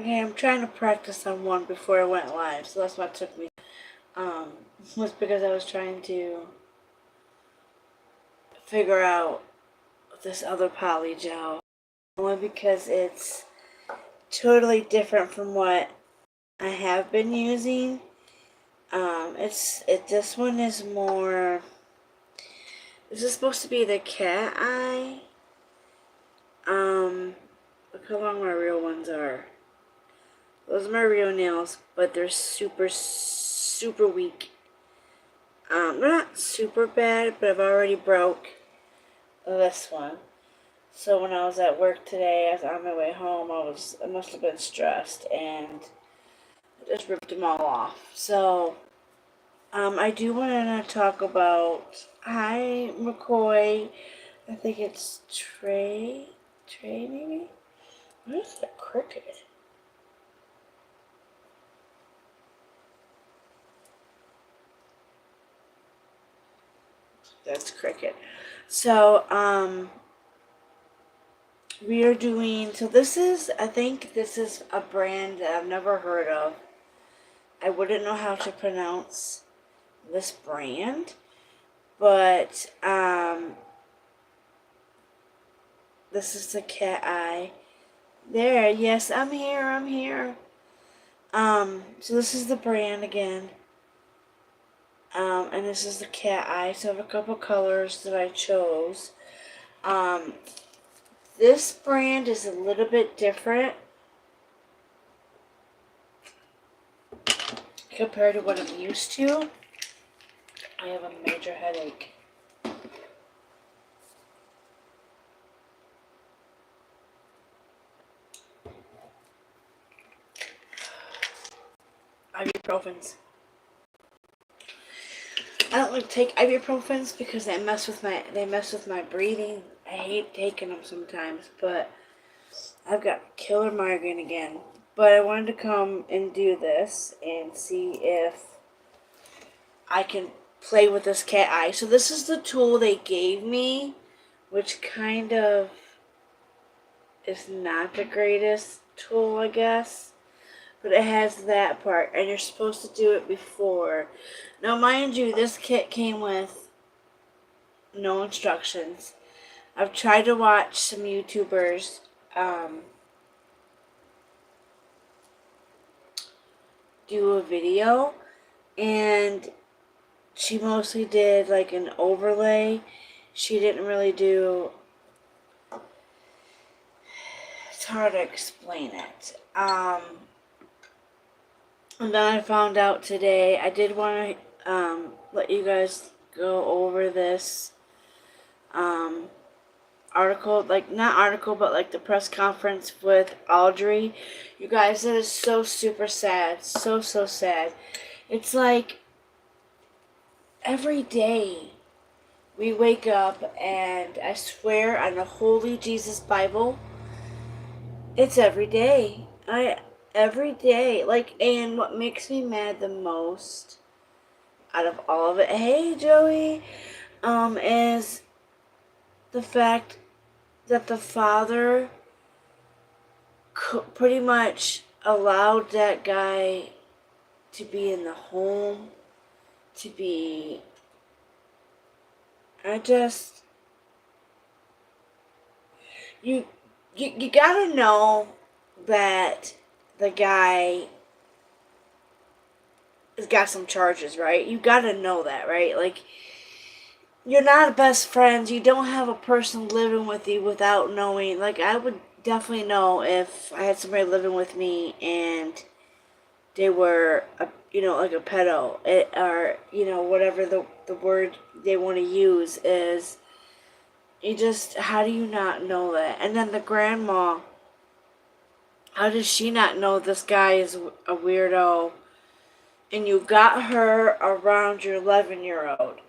Okay, I'm trying to practice on one before I went live, so that's what took me. Was because I was trying to figure out this other poly gel. Only because it's totally different from what I have been using. This one is more. This is supposed to be the cat eye. Look how long my real ones are. Those are my real nails, but they're super, super weak. They're not super bad, but I've already broke this one. So when I was at work today, I was on my way home, I must have been stressed, and I just ripped them all off. So, I do want to talk about, hi, McCoy, I think it's Trey maybe? What is that cricket? That's cricket. So, we are doing, so I think this is a brand that I've never heard of. I wouldn't know how to pronounce this brand, but, this is the cat eye. There, yes, I'm here. So this is the brand again. And this is the cat eye. So I have a couple colors that I chose. This brand is a little bit different compared to what I'm used to. I have a major headache. Ibuprofens. I don't like to take ibuprofens because they mess with my breathing. I hate taking them sometimes, but I've got killer migraine again. But I wanted to come and do this and see if I can play with this cat eye. So this is the tool they gave me, which kind of is not the greatest tool, I guess. But it has that part, and you're supposed to do it before. Now, mind you, this kit came with no instructions. I've tried to watch some YouTubers do a video, and she mostly did like an overlay. She didn't really do. It's hard to explain it. And then I found out today. I did want to let you guys go over this article, like not article, but like the press conference with Audrey. You guys, it is so super sad, so sad. It's like every day we wake up, and I swear on the Holy Jesus Bible, it's every day. Every day, like, and what makes me mad the most out of all of it, hey Joey, is the fact that the father pretty much allowed that guy to be in the home, to be, you gotta know that the guy has got some charges, right? You gotta know that, right? Like, you're not best friends. You don't have a person living with you without knowing. Like, I would definitely know if I had somebody living with me and they were, like a pedo. Or, whatever the word they want to use is. How do you not know that? And then the grandma, how does she not know this guy is a weirdo? And you got her around your 11-year-old.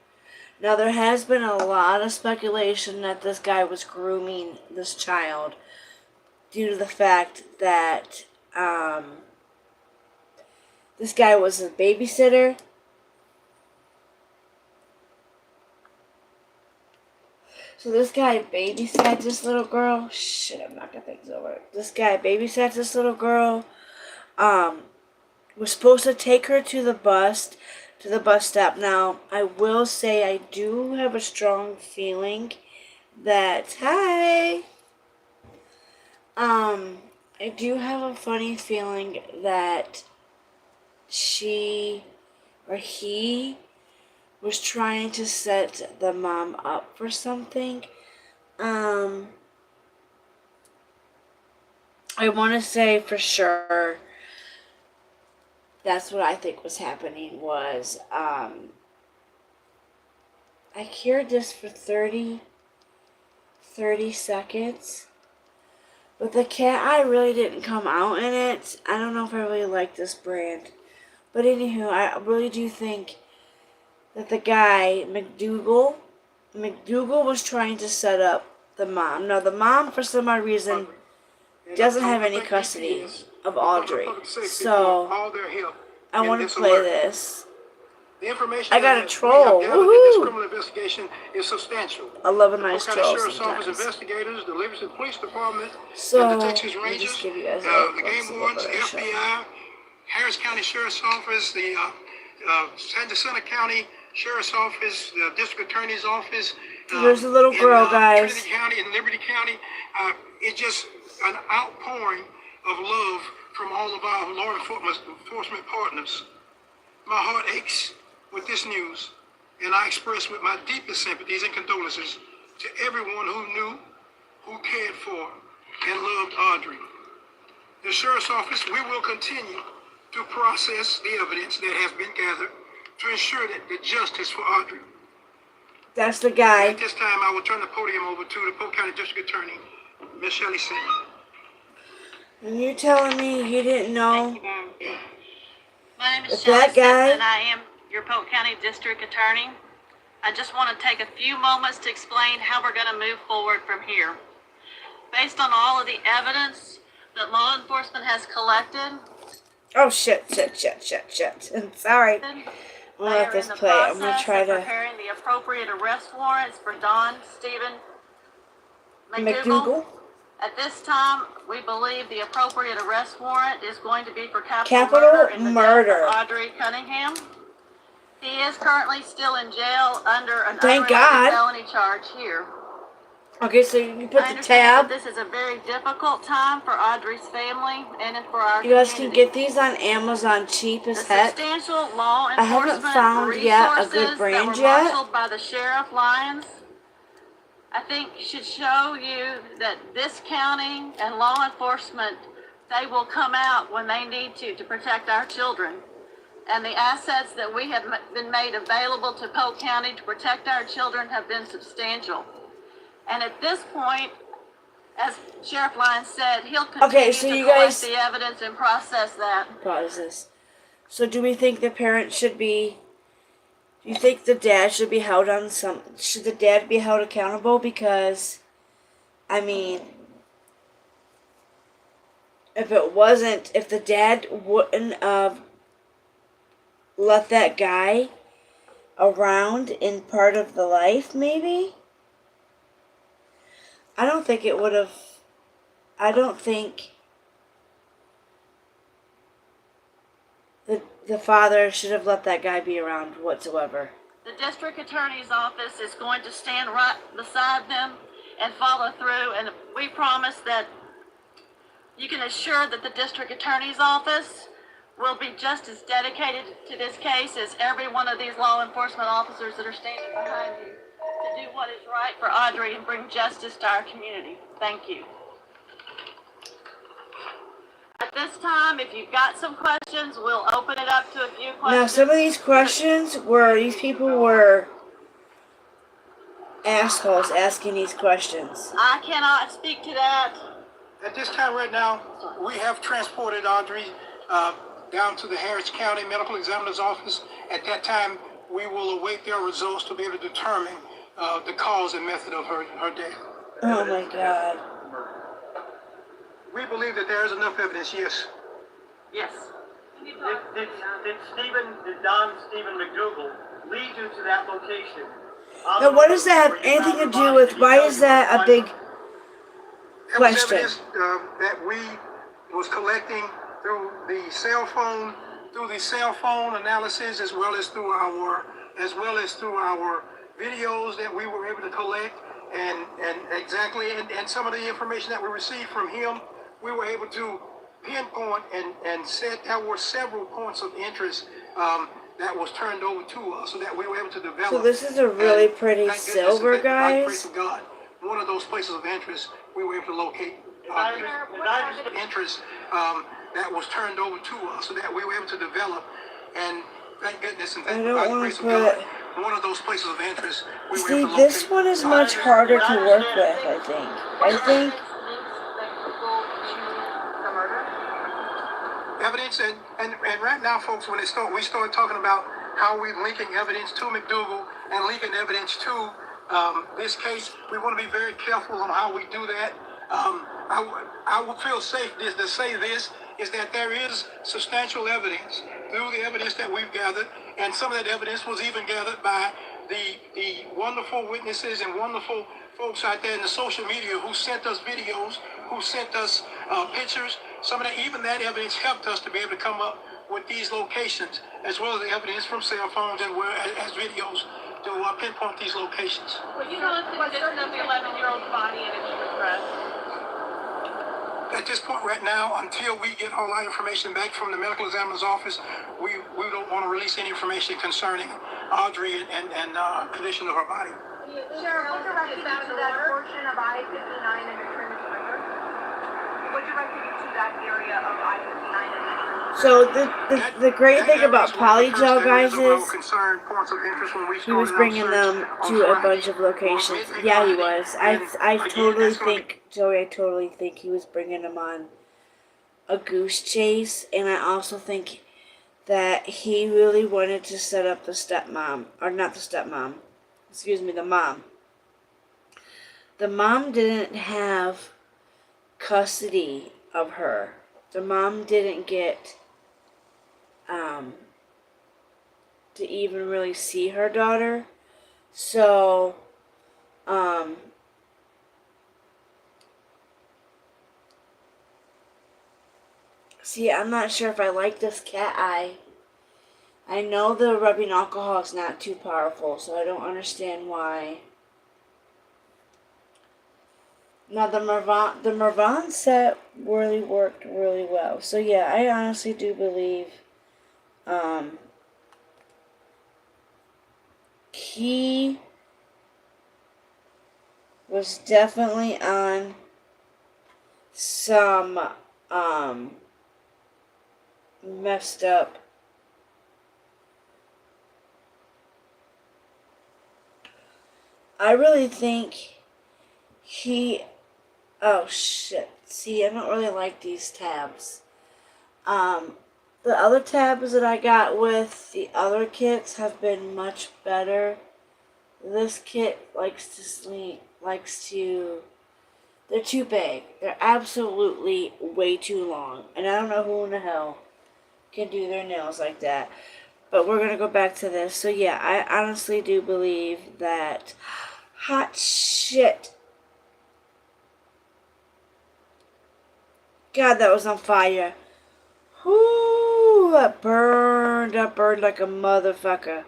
Now, there has been a lot of speculation that this guy was grooming this child due to the fact that this guy was a babysitter. So this guy babysat this little girl. Shit, I'm not gonna think this over. This guy babysat this little girl. Was supposed to take her to the bus stop. Now, I will say I do have a strong feeling that I do have a funny feeling that she or he was trying to set the mom up for something. I want to say for sure that's what I think was happening was, I heard this for 30 seconds. But the cat eye really didn't come out in it. I don't know if I really like this brand. But anywho, I really do think that the guy, McDougal was trying to set up the mom. Now, the mom, for some odd reason, doesn't have any custody of Audrey. So, I want to play this. The information I got a troll. This criminal investigation is substantial. I love a nice troll Sheriff's sometimes. Office investigators, the Livingston Police Department, So, the Texas let me Rangers, just give you guys the Game Wardens, FBI, Harris County Sheriff's Office, the San Jacinto County Sheriff's Office, the District Attorney's Office. There's a little girl, guys. Trinity County and Liberty County. It's just an outpouring of love from all of our law enforcement partners. My heart aches with this news, and I express with my deepest sympathies and condolences to everyone who knew, who cared for, and loved Audrey. The Sheriff's Office, we will continue to process the evidence that has been gathered to ensure that the justice for Audrey. That's the guy. At this time, I will turn the podium over to the Polk County District Attorney, Ms. Shelley Simmons. And you're telling me you didn't know? Thank you, ma'am. My name is If that Shelley guy- Simpson, and I am your Polk County District Attorney. I just want to take a few moments to explain how we're going to move forward from here. Based on all of the evidence that law enforcement has collected, Oh, shit. I'm sorry. I'm they gonna let are this in the play. I'm gonna process try of to. preparing the appropriate arrest warrants for Don Stephen McDougal? At this time, we believe the appropriate arrest warrant is going to be for Capital murder in the murder. death of Audrey Cunningham. He is currently still in jail under an Thank unrelated God. felony charge here. Okay, so you put I the understand tab. that this is a very difficult time for Audrey's family and for our You guys can community. get these on Amazon cheap The as heck. substantial law I haven't enforcement found yet a good resources brand that were yet. marshaled by the Sheriff Lyons, I think should show you that this county and law enforcement, they will come out when they need to protect our children. And the assets that we have been made available to Polk County to protect our children have been substantial. And at this point, as Sheriff Lyons said, he'll continue so to you collect guys- the evidence and process that. Pause this. So do we think the parent should be? Do you think the dad should be held on some? Should the dad be held accountable? Because, I mean, if the dad wouldn't have let that guy around in part of the life, maybe. I don't think it would have. I don't think the father should have let that guy be around whatsoever. The district attorney's office is going to stand right beside them and follow through, and we promise that you can assure that the district attorney's office will be just as dedicated to this case as every one of these law enforcement officers that are standing behind you to do what is right for Audrey and bring justice to our community. Thank you. At this time, if you've got some questions, we'll open it up to a few questions. Now, some of these questions these people were assholes asking these questions. I cannot speak to that. At this time right now, we have transported Audrey down to the Harris County Medical Examiner's Office. At that time, we will await their results to be able to determine the cause and method of her death. Oh my God. We believe that there is enough evidence, yes. Yes. Did Don Stephen McDougal lead you to that location? Now, what does that have anything to do with? Why is that a big question? That was evidence that we was collecting through the cell phone analysis, as well as through our videos that we were able to collect, and some of the information that we received from him, we were able to pinpoint and said there were several points of interest that was turned over to us, so that we were able to develop. So this is a really pretty silver, guys. Grace of God, one of those places of interest we were able to locate. Interest that was turned over to us, so that we were able to develop. And thank goodness, and thank God, the grace of God, one of those places of interest we were able to locate. See, this one is much harder to work with, I think. Evidence, and right now, folks, when we start talking about how we're linking evidence to McDougal and linking evidence to this case, we want to be very careful on how we do that. I would feel safe to say this, is that there is substantial evidence through the evidence that we've gathered, and some of that evidence was even gathered by the wonderful witnesses and wonderful folks out there in the social media who sent us videos, who sent us pictures. Some of that, even that evidence helped us to be able to come up with these locations, as well as the evidence from cell phones and as videos to pinpoint these locations. Well, you know, the condition of the 11-year-old's body and its request. At this point right now, until we get all our information back from the medical examiner's office, we don't want to release any information concerning Audrey and condition of her body. Sheriff, what's directed you to that portion of I-59 in the Trinity River? What directed you to that area of I-59 in the Trinity? So the great thing about polygel, guys, is he was bringing them to a bunch of locations. Yeah, he was. I totally think, Joey, I totally think he was bringing them on a goose chase, and I also think that he really wanted to set up the stepmom, or not the stepmom, excuse me, the mom. The mom didn't have custody of her. The mom didn't get to even really see her daughter. So see, I'm not sure if I like this cat eye. I know the rubbing alcohol is not too powerful, so I don't understand why. Now the Mervon set really worked really well. So yeah, I honestly do believe he was definitely on some messed up I really think oh shit. See, I don't really like these tabs. The other tabs that I got with the other kits have been much better. This kit likes to sleep, they're too big. They're absolutely way too long. And I don't know who in the hell can do their nails like that. But we're going to go back to this. So yeah, I honestly do believe that... Hot shit. God, that was on fire. Ooh, that burned like a motherfucker.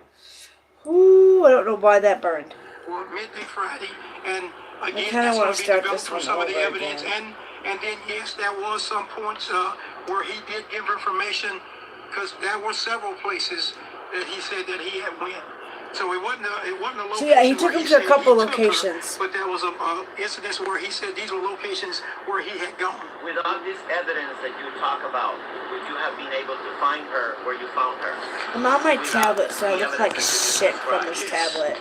Ooh, I don't know why that burned. Well, midday Friday, and again, I kind of want to start this one some over of the evidence, again. And then yes, there was some points where he did give information, because there were several places that he said that he had went. So it wasn't a location. So yeah, he took him to a couple locations. But there was a incident where he said these were locations where he had gone. With all this evidence that you talk about, would you have been able to find her where you found her? I'm on my tablet, so I look like shit from this tablet.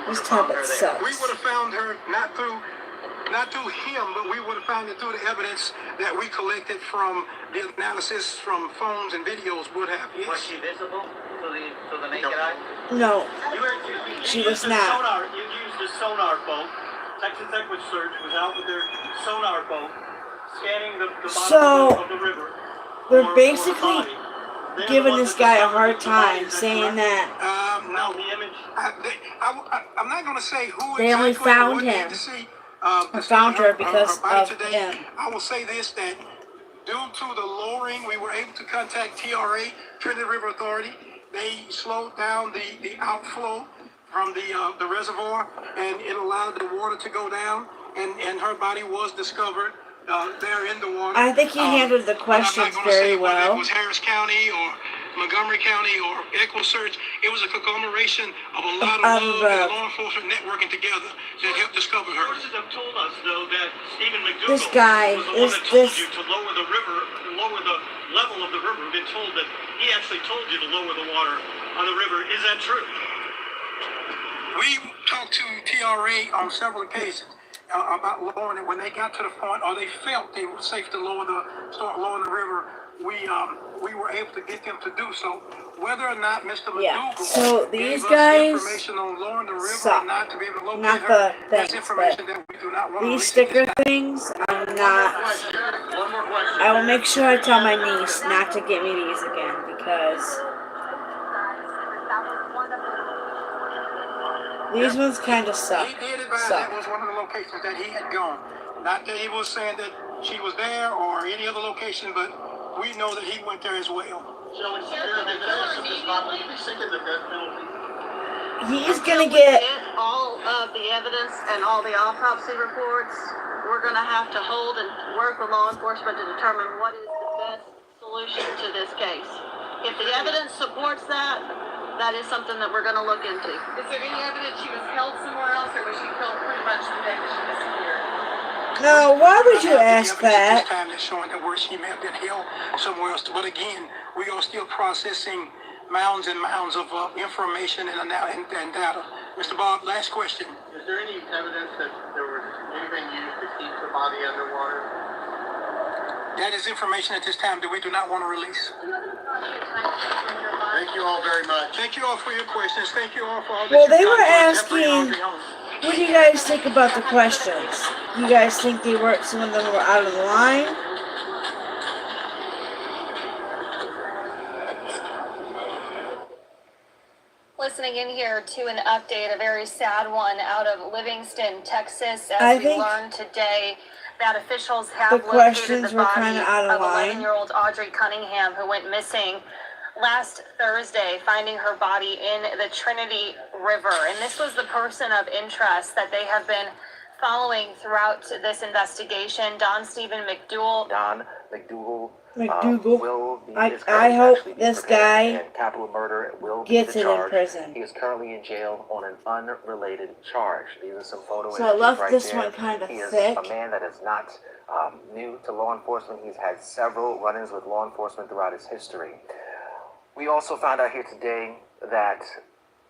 This tablet sucks. We would have found her not through him, but we would have found it through the evidence that we collected from the analysis from phones and videos would have. Yes. Was she visible to the naked eye? No, she was not. You used a sonar boat. Texas Equid Search was out with their sonar boat scanning the bottom of the river. They're basically giving this guy a hard time, saying that the image damage? I'm not going to say who They only exactly or found what him. to see. Or found her because body of today. him. I will say this, that due to the lowering, we were able to contact TRA, Trinity River Authority. They slowed down the outflow from the reservoir, and it allowed the water to go down, and her body was discovered there in the water. I think he handled the questions very whether it well. was Harris County or Montgomery County or Echo Search. It was a conglomeration of a lot of love and law enforcement networking together that helped discover her. Sources have told us, though, that Stephen McDougal This guy, was the one that told this you to lower the river, lower the level of the river. We've been told that he actually told you to lower the water on the river. Is that true? We talked to TRA on several occasions about lowering it. When they got to the point, or they felt they were safe to start lowering the river, we were able to get them to do so. Whether or not Mr. McDougal so these gave us guys information on lowering the river suck. or not to be able to locate Not her, the that's things, information but that we do not want to these release at sticker this time. things, I'm not. One more question. I will make sure I tell my niece not to get me these again because these ones kind of suck. He did advise that was one of the locations that he had gone. Not that he was saying that she was there or any other location, but we know that he went there as well. Shall we secure the defense of this not be seeking the death penalty? He's Until gonna we get. all of the evidence and all the autopsy reports. We're gonna have to hold and work with law enforcement to determine what is the best solution to this case. If the evidence supports that, that is something that we're gonna look into. Is there any evidence she was held somewhere else, or was she killed pretty much the day that she disappeared? No, why would you ask This that? time that's showing that where she may have been held somewhere else. But again, we are still processing mounds and mounds of information and data. Mr. Bob, last question. Is there any evidence that there was anything used to keep the body underwater? That is information at this time that we do not want to release. Thank you all very much. Thank you all for your questions. Thank you all for all that Well, you've they done were for Jeffrey and asking, Audrey Holmes. what do you guys think about the questions? You guys think some of them were out of the line? Listening in here to an update, a very sad one out of Livingston, Texas, I as we think learned today that officials have the located questions the were body kinda out of line. 11-year-old Audrey Cunningham, who went missing last Thursday, finding her body in the Trinity River. And this was the person of interest that they have been following throughout this investigation. Don Stephen McDougal. Don McDougal. McDougal. Will be, I is currently hope actually being this prepared, guy and capital murder will gets be it the in charge. prison. He is currently in jail on an unrelated charge. These are some photo So I images left right this there. one kind of He is thick. a man that is not new to law enforcement. He's had several run-ins with law enforcement throughout his history. We also found out here today that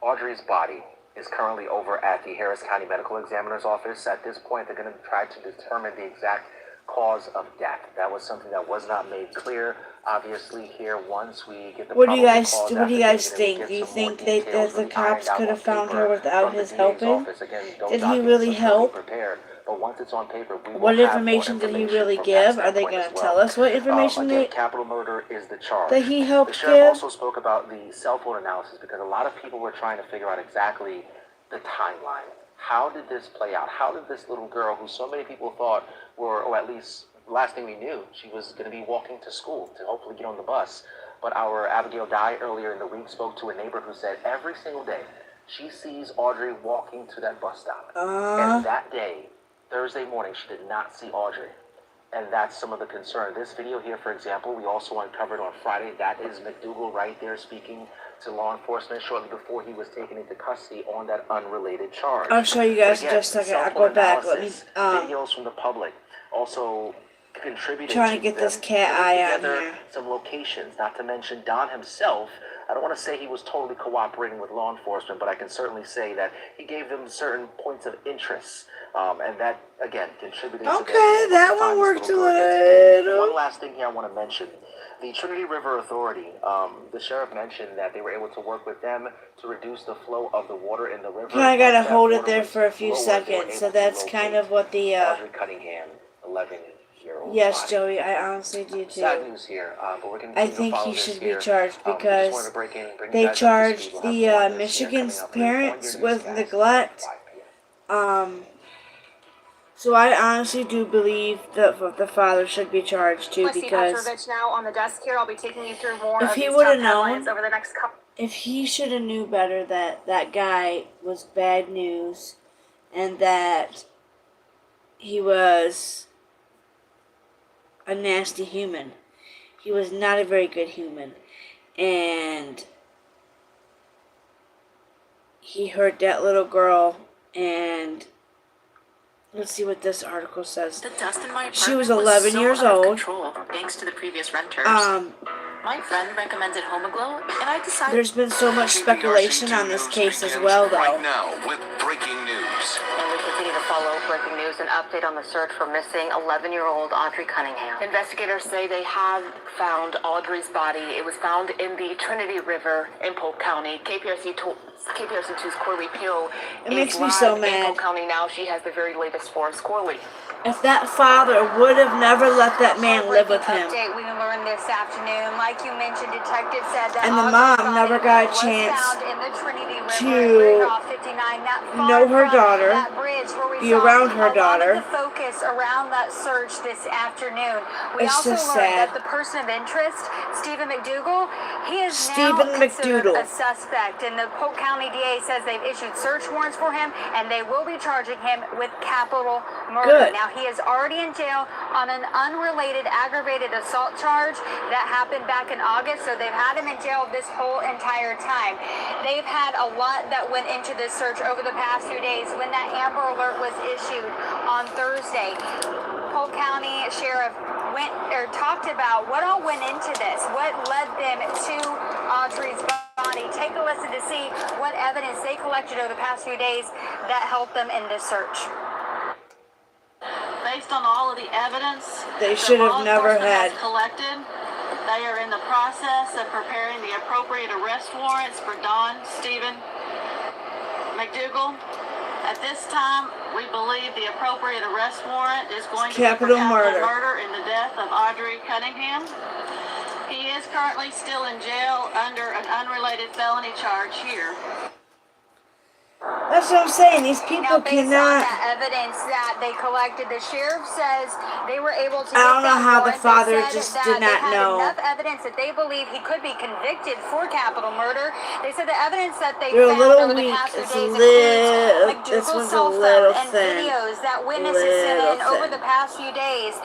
Audrey's body is currently over at the Harris County Medical Examiner's office. At this point, they're going to try to determine the exact cause of death. That was something that was not made clear. Obviously, here once we get the What do you probable guys cause What do you guys affidavit, think? get Do you some more think that details the really cops ironed out could have on found paper her without from the his DA's helping? office. Again, those Did he documents really are help? prepared, but once it's on paper, we will What have information more did he really from give? that Are they standpoint going as to well. tell us what information Again, capital murder is the charge. that he The helped sheriff give? also spoke about the cell phone analysis because a lot of people were trying to figure out exactly the timeline. How did this play out? How did this little girl, who so many people thought were, or at least last thing we knew, she was going to be walking to school to hopefully get on the bus. But our Abigail Dye earlier in the week spoke to a neighbor who said every single day she sees Audrey walking to that bus stop. And that day, Thursday morning, she did not see Audrey. And that's some of the concern. This video here, for example, we also uncovered on Friday. That is McDougal right there speaking to law enforcement shortly before he was taken into custody on that unrelated charge. I'll show you guys But in just a second. cell I'll phone go back. Let me analysis, videos from the public also contributed trying to get this them cat putting eye on together here. some locations, not to mention Don himself. I don't want to say he was totally cooperating with law enforcement, but I can certainly say that he gave them certain points of interest, and that, again, contributed to them being Okay, able to that find one this worked a little girl again. little. One last thing here I want to mention. The Trinity River Authority, the sheriff mentioned that they were able to work with them to reduce the flow of the water in the river. I gotta Once that hold it water there was for a few lower, they were seconds. So able to that's kind locate of what the Audrey Cunningham, 11 8-year-old Yes, body. Joey, I honestly do Sad too. news here, but we're going to I continue to think follow he this should here. be charged We just wanted because to break in and bring you they guys up to speed. charged We'll have the more on this here Michigan's coming up later on your parents with newscast neglect. at 5 p.m. So I honestly do believe that the father should be charged too, Steve because Petrovich now on the desk here. I'll be taking you through more if of he these would top have headlines known, over the next couple. if he should have knew better that that guy was bad news and that he was a nasty human. He was not a very good human. And he hurt that little girl, and let's see what this article says. The dust in my apartment She was 11 so years out of old. control, thanks to the previous renters. My friend recommended Homoglow, and I decided. There's been so much speculation on this case as well, though. Right now with breaking news. And we continue to follow breaking news and update on the search for missing 11-year-old Audrey Cunningham. Investigators say they have found Audrey's body. It was found in the Trinity River in Polk County. KPRC2's Corley Pugh It makes me so mad. In Polk County now. She has the very latest for us. Corley. If that father would have never let that man live with him, Update we learned this afternoon. Like you mentioned, detectives said that and the Audrey's mom never body got a was chance found in the Trinity River to off 59, not far know her from daughter, that bridge where we be saw around her a daughter. lot of the focus around that search this afternoon. We It's also just learned sad. that the person of interest, Stephen McDougal, he is Stephen now considered McDougal. a suspect, and the Polk County DA says they've issued search warrants for him, and they will be charging him with capital murder. Good. Now, he is already in jail on an unrelated aggravated assault charge that happened back in August, so they've had him in jail this whole entire time. They've had a lot that went into this search over the past few days. When that Amber Alert was issued on Thursday, Polk County Sheriff talked about what all went into this, what led them to Audrey's body. Take a listen to see what evidence they collected over the past few days that helped them in this search. Based on all of the evidence They that should have law never enforcement has had. collected, they are in the process of preparing the appropriate arrest warrants for Don Stephen McDougal. At this time, we believe the appropriate arrest warrant is going to be for Capital capital murder. murder in the death of Audrey Cunningham. He is currently still in jail under an unrelated felony charge here. That's what I'm saying. These Now, people based on cannot. that evidence that they collected, the sheriff says they were able to I don't get know that how the warrant. father They said just that did not they had know. enough evidence that they believe he could be convicted for capital murder. They said the evidence that they They're a found little over the weak. past few It's days this includes one's McDougal's a cell little phone and thin. videos that witnesses sent in Little over thin. the past few days.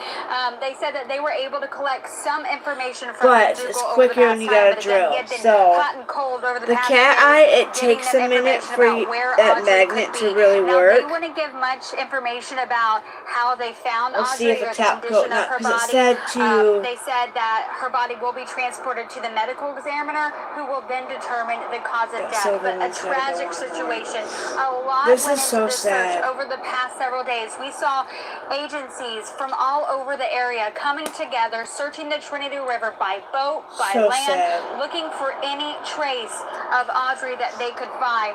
They said that they were able to collect some information from But McDougal it's over the quicker past when you time, gotta but again, drill. he had been So, hot and cold over the the past cat few days, eye, it getting takes them a minute information for about where that Audrey could magnet be. to really Now, work. they wouldn't give much information about how they found Let's see Audrey if or a the top coat, condition of her because it body. said to. They said that her body will be transported to the medical examiner, who will then determine the cause of That's death. so But a nice, tragic everyone. situation. A lot This went is into so this sad. search over the past several days. We saw agencies from all over the area coming together, searching the Trinity River by boat, by So land, sad. looking for any trace of Audrey that they could find.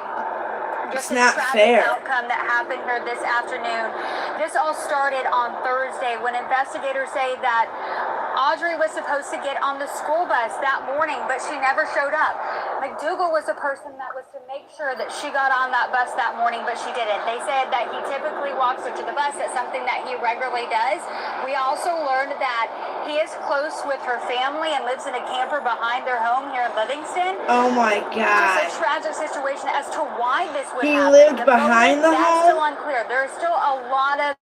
It's Just a not tragic fair. outcome that happened here this afternoon. This all started on Thursday when investigators say that Audrey was supposed to get on the school bus that morning, but she never showed up. McDougal was the person that was to make sure that she got on that bus that morning, but she didn't. They said that he typically walks her to the bus. That's something that he regularly does. We also learned that he is close with her family and lives in a camper behind their home here in Livingston. Oh my Just God. a tragic situation as to why this would He happen. lived The behind motive, the that's home? still unclear. There is still a lot of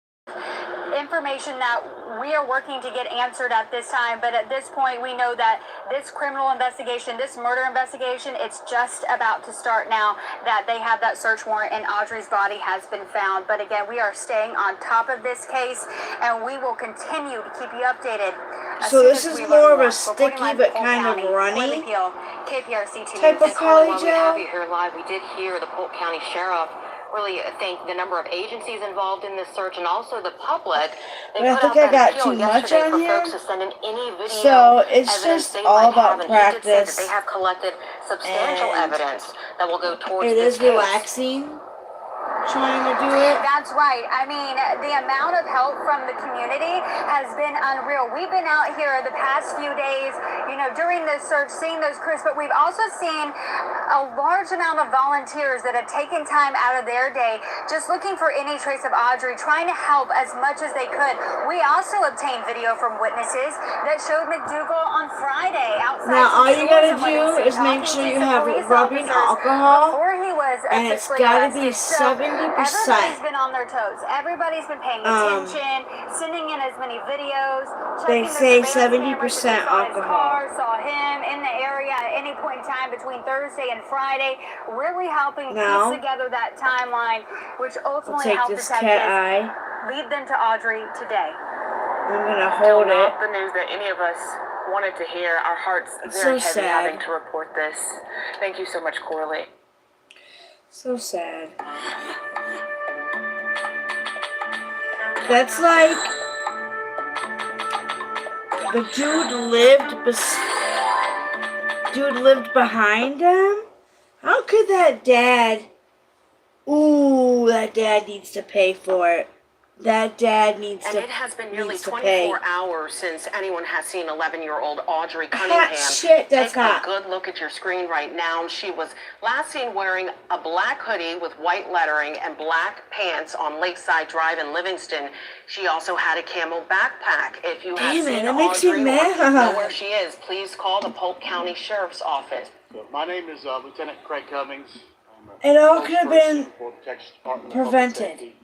information that we are working to get answered at this time, but at this point we know that this criminal investigation, this murder investigation, it's just about to start now that they have that search warrant and Audrey's body has been found. But again, we are staying on top of this case and we will continue to keep you updated. So this is more of a sticky but kind of runny type of While poly we have you gel. here live, we did hear the Polk County Sheriff really thank the number of agencies involved in this search and also the public. They But I put think out I that got appeal too much yesterday on for here. folks to send in any video So it's evidence just they all might about have, and he did say that practice. they have collected substantial And evidence that will go towards it this is case. relaxing. trying to do it. That's right. I mean, the amount of help from the community has been unreal. We've been out here the past few days, you know, during this search, seeing those crews, but we've also seen a large amount of volunteers that have taken time out of their day just looking for any trace of Audrey, trying to help as much as they could. We also obtained video from witnesses that showed McDougal on Friday outside. Now all you gotta when he was do is make talking sure to you some have police rubbing officers alcohol, before he was and it's officially gotta be arrested. So 70%. everybody's been on their toes. Everybody's been paying attention, sending in as many videos. They say 70% alcohol. Saw him in the area at any point in time between Thursday and Friday, really helping Now, piece together that timeline, which I'll ultimately take helped this detectives cat eye. lead them to Audrey today. I'm gonna hold it. Not the news that any of us wanted to hear. Our hearts very So heavy sad. having to report this. Thank you so much, Corley. So sad. That's like the dude lived behind him. How could that dad? Ooh, that dad needs to pay for it. That dad needs And to. it has been nearly needs to 24 pay. hours since anyone has seen 11-year-old Audrey Cunningham. Hot shit, that's Take hot. a good look at your screen right now. She was last seen wearing a black hoodie with white lettering and black pants on Lakeside Drive in Livingston. She also had a camel backpack. If you have Damn it, seen that makes me Audrey or mad. know where she is, please call the Polk County Sheriff's Office. My name is Lieutenant Craig Cummings. It all could have been for the Texas Department of Public prevented. Safety.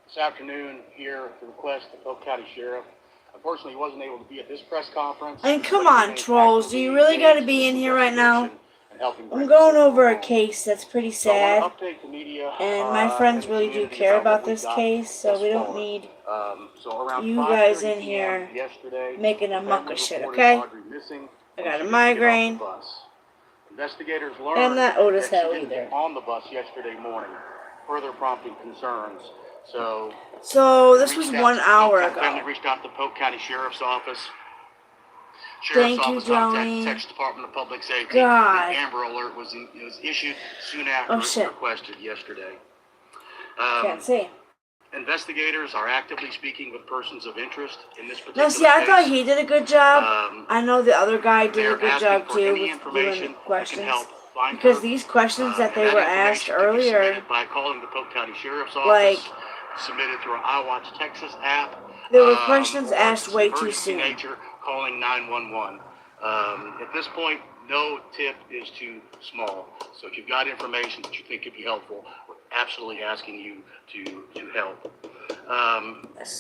This afternoon, here at the request of the Polk County Sheriff. Unfortunately, he wasn't able to be at this press conference. And come on, trolls, do you really gotta be in here right now? I'm going over a case that's pretty sad, and my friends really do care about this case, so we don't need you guys in here making a muck of shit, okay? I got a migraine, Investigators learned and not Otis that she Hill didn't either. get on the bus yesterday morning, further prompting concerns. So this was 1 hour ago. Family reached out to the Polk County Sheriff's Office. Thank Sheriff's you, Office contacted Joey. the Texas Department of Public Safety. God. The Amber Alert was issued soon after Oh, it was shit. requested yesterday. Can't see. Investigators are actively speaking with persons of interest in this particular No, see, I case. thought he did a good job. I know the other guy did a They're good asking job for too any with information doing that questions. can help find Because her. these questions that they And were information asked can be earlier, submitted by calling the Polk County Sheriff's like, Office, submitted through our iWatch Texas app. there were questions or asked way too emergency soon. nature, calling 911. At this point, no tip is too small. So if you've got information that you think could be helpful, we're absolutely asking you to help.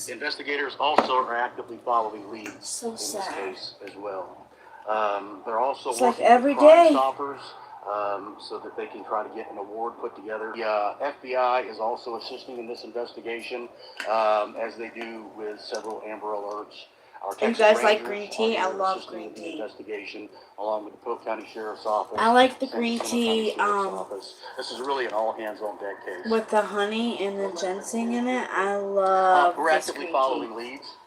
Investigators also are actively following leads So in this sad. case as well. They're also It's like working every with Crime day. Stoppers so that they can try to get an award put together. The FBI is also assisting in this investigation, as they do with several Amber Alerts. Our You Texas guys like Rangers green are tea? I here love assisting green with the tea. investigation, along with the Polk County Sheriff's Office. I like the San green Jacinto County tea, Sheriff's Office. This is really an all-hands-on-deck case. with the honey and the ginseng in it. I love We're this actively green following tea. leads,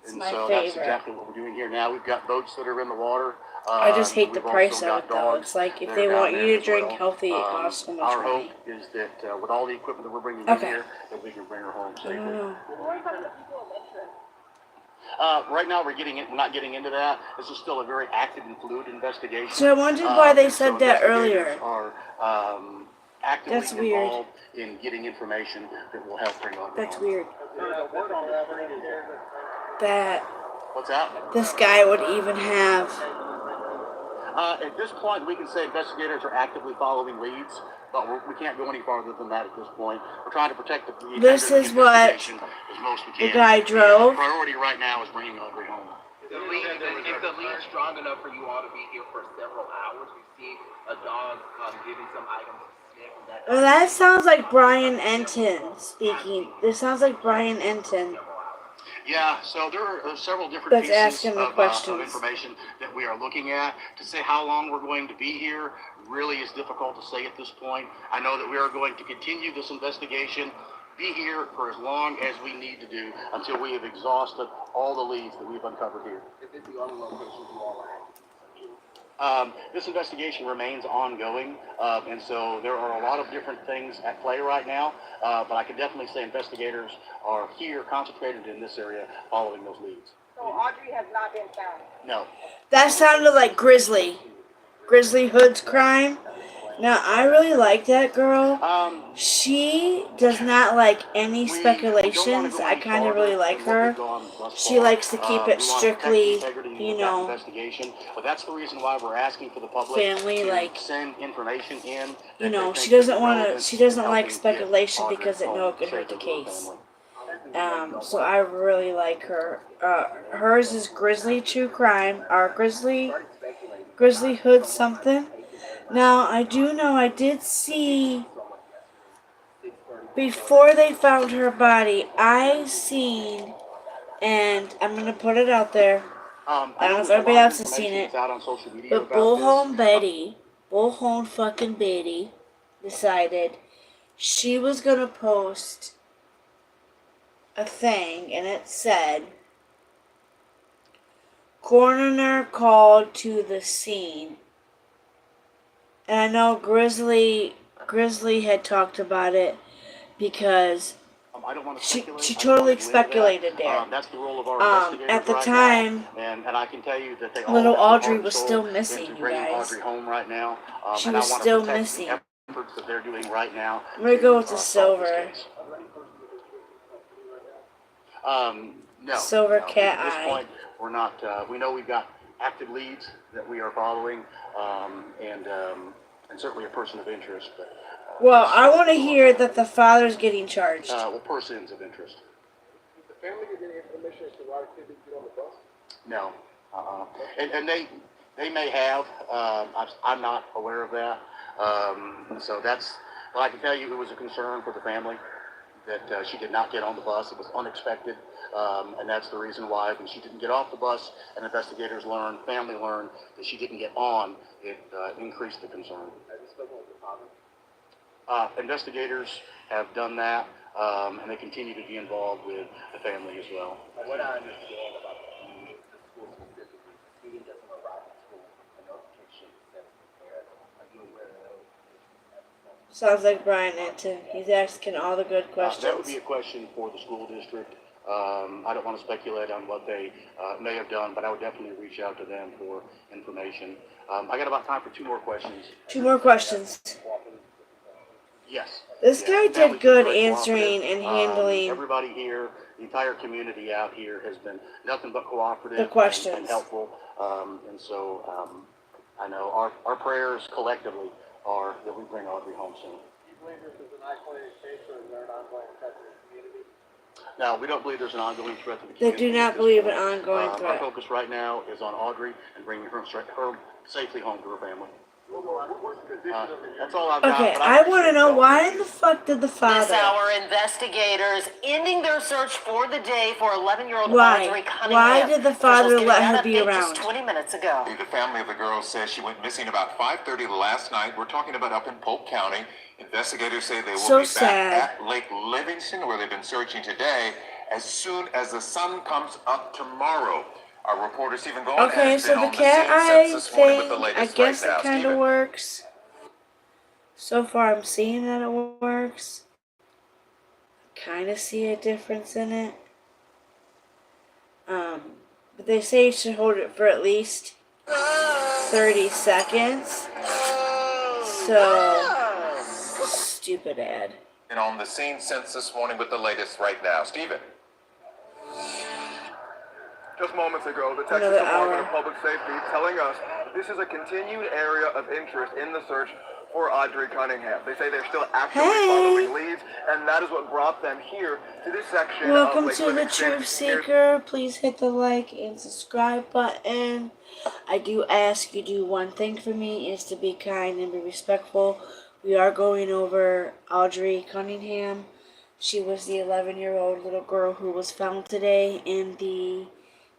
and my so that's favorite. exactly what we're doing here now. We've got boats that are in the water. I just hate the We've price also of got it though. dogs It's like if that they are down want there you to as drink well. healthy, it costs so much Our money. hope is that with all the equipment that we're bringing Okay. in here, that we can bring her home I safely. don't know. Right now, we're not getting into that. This is still a very active and fluid investigation. So I wondered why they And so said that investigators earlier. Are actively That's weird. involved in getting information that will help bring Audrey That's home. weird. That What's that? this guy would even have. At this point, we can say investigators are actively following leads, but we can't go any farther than that at this point. We're trying to protect the This integrity is of the what investigation as most we can. the guy drove. The priority right now is bringing Audrey home. If the lead's strong enough for you all to be here for several hours, we see a dog giving some items to sniff. Well, that sounds like Brian Enton speaking. This sounds like Brian Enton. Yeah, so there are several different That's pieces asking the of questions. information that we are looking at. To say how long we're going to be here really is difficult to say at this point. I know that we are going to continue this investigation, be here for as long as we need to do until we have exhausted all the leads that we've uncovered here. Is this the only location you all are This investigation remains ongoing, and so there are a lot of different things at play right now, but I can definitely say investigators are here concentrated in this area following those leads. So Audrey has not been found? No. That sounded like Grizzly Hood's crime. Now, I really like that girl. She does not like any speculations. I kind of really like her. She likes to keep it strictly, you know, but that's the reason why we're asking for the public family, to like, send information in. you know, she doesn't want to, she doesn't like speculation because it know it could hurt the case. So I really like her. Hers is Grizzly True Crime, or Grizzly Hood something. Now, I do know I did see, before they found her body, I seen, and I'm going to put it out there, I don't know if everybody else has seen it, but Bullhorn fucking Betty, decided she was going to post a thing, and it said, coroner called to the scene. And I know Grizzly had talked about it because she totally speculated there. That's the role of our At the right time, now. And I can tell you that they little all Audrey was still missing, you guys. Audrey home right now. She was still missing. Efforts that they're doing right now. I'm gonna go with the silver. No. Silver cat At this eye. point, we're not. We know we've got active leads that we are following, and certainly a person of interest. But well, I want to hear that the father's getting charged. well, persons of interest. Did the family get any information as to why the kid didn't get on the bus? No. And they may have. I'm not aware of that. So that's. Well, I can tell you, it was a concern for the family that she did not get on the bus. It was unexpected, and that's the reason why when she didn't get off the bus and investigators learned, family learned that she didn't get on, it increased the concern. Have you spoken with the father? Investigators have done that, and they continue to be involved with the family as well. What I understand about the school specifically, the student doesn't arrive at school, a notification is sent to the parent. Are you aware of those? Sounds like Brian Anton. He's asking all the good questions. That would be a question for the school district. I don't want to speculate on what they may have done, but I would definitely reach out to them for information. I got about time for two more questions. Two more questions. Yes. This guy did good answering and handling everybody here, the entire community out here has been nothing but cooperative the questions. And helpful. And so I know our prayers collectively are that we bring Audrey home soon. Do you believe this is an isolated case, or is there an ongoing threat to the community? No, we don't believe there's an ongoing threat to the They community. do not believe an ongoing Our threat. focus right now is on Audrey and bringing her safely home to her family. That's all I've got. Okay, but I want to know why in the fuck did the This father? hour, investigators ending their search for the day for 11-year-old Why? Audrey Cunningham. Why did the father Officials let getting her that be update around? Just 20 minutes ago. The family of the girl says she went missing about 5:30 last night. We're talking about up in Polk County. Investigators say they will So be sad. back at Lake Livingston, where they've been searching today, as soon as the sun comes up tomorrow. Our reporter Stephen Gold Okay, has so been the on the cat scene eye since this morning with the thing, latest I guess right now. it kind of Stephen. works. So far, I'm seeing that it works. Kind of see a difference in it. But they say you should hold it for at least 30 seconds. So, stupid ad. And on the scene since this morning with the latest right now. Stephen. Just moments ago, the Texas Another Department hour. of Public Safety telling us this is a continued area of interest in the search for Audrey Cunningham. They say they're still actively following leads, and that is what brought them here to this section Welcome of Lake to the Livingston. Truth Seeker. Please hit the like and subscribe button. I do ask you do one thing for me, is to be kind and be respectful. We are going over Audrey Cunningham. She was the 11-year-old little girl who was found today in the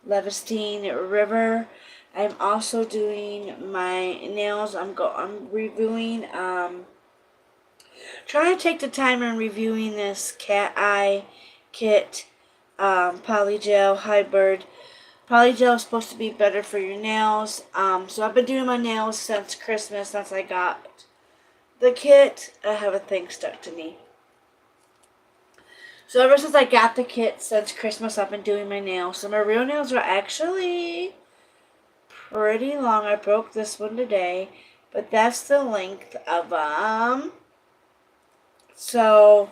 Leviston River. I'm also doing my nails. I'm reviewing, trying to take the time and reviewing this cat eye kit, polygel hybrid Polygel is supposed to be better for your nails. So I've been doing my nails since Christmas, since I got the kit. I have a thing stuck to me. So ever since I got the kit since Christmas, I've been doing my nails. So my real nails are actually pretty long. I broke this one today, but that's the length of them. So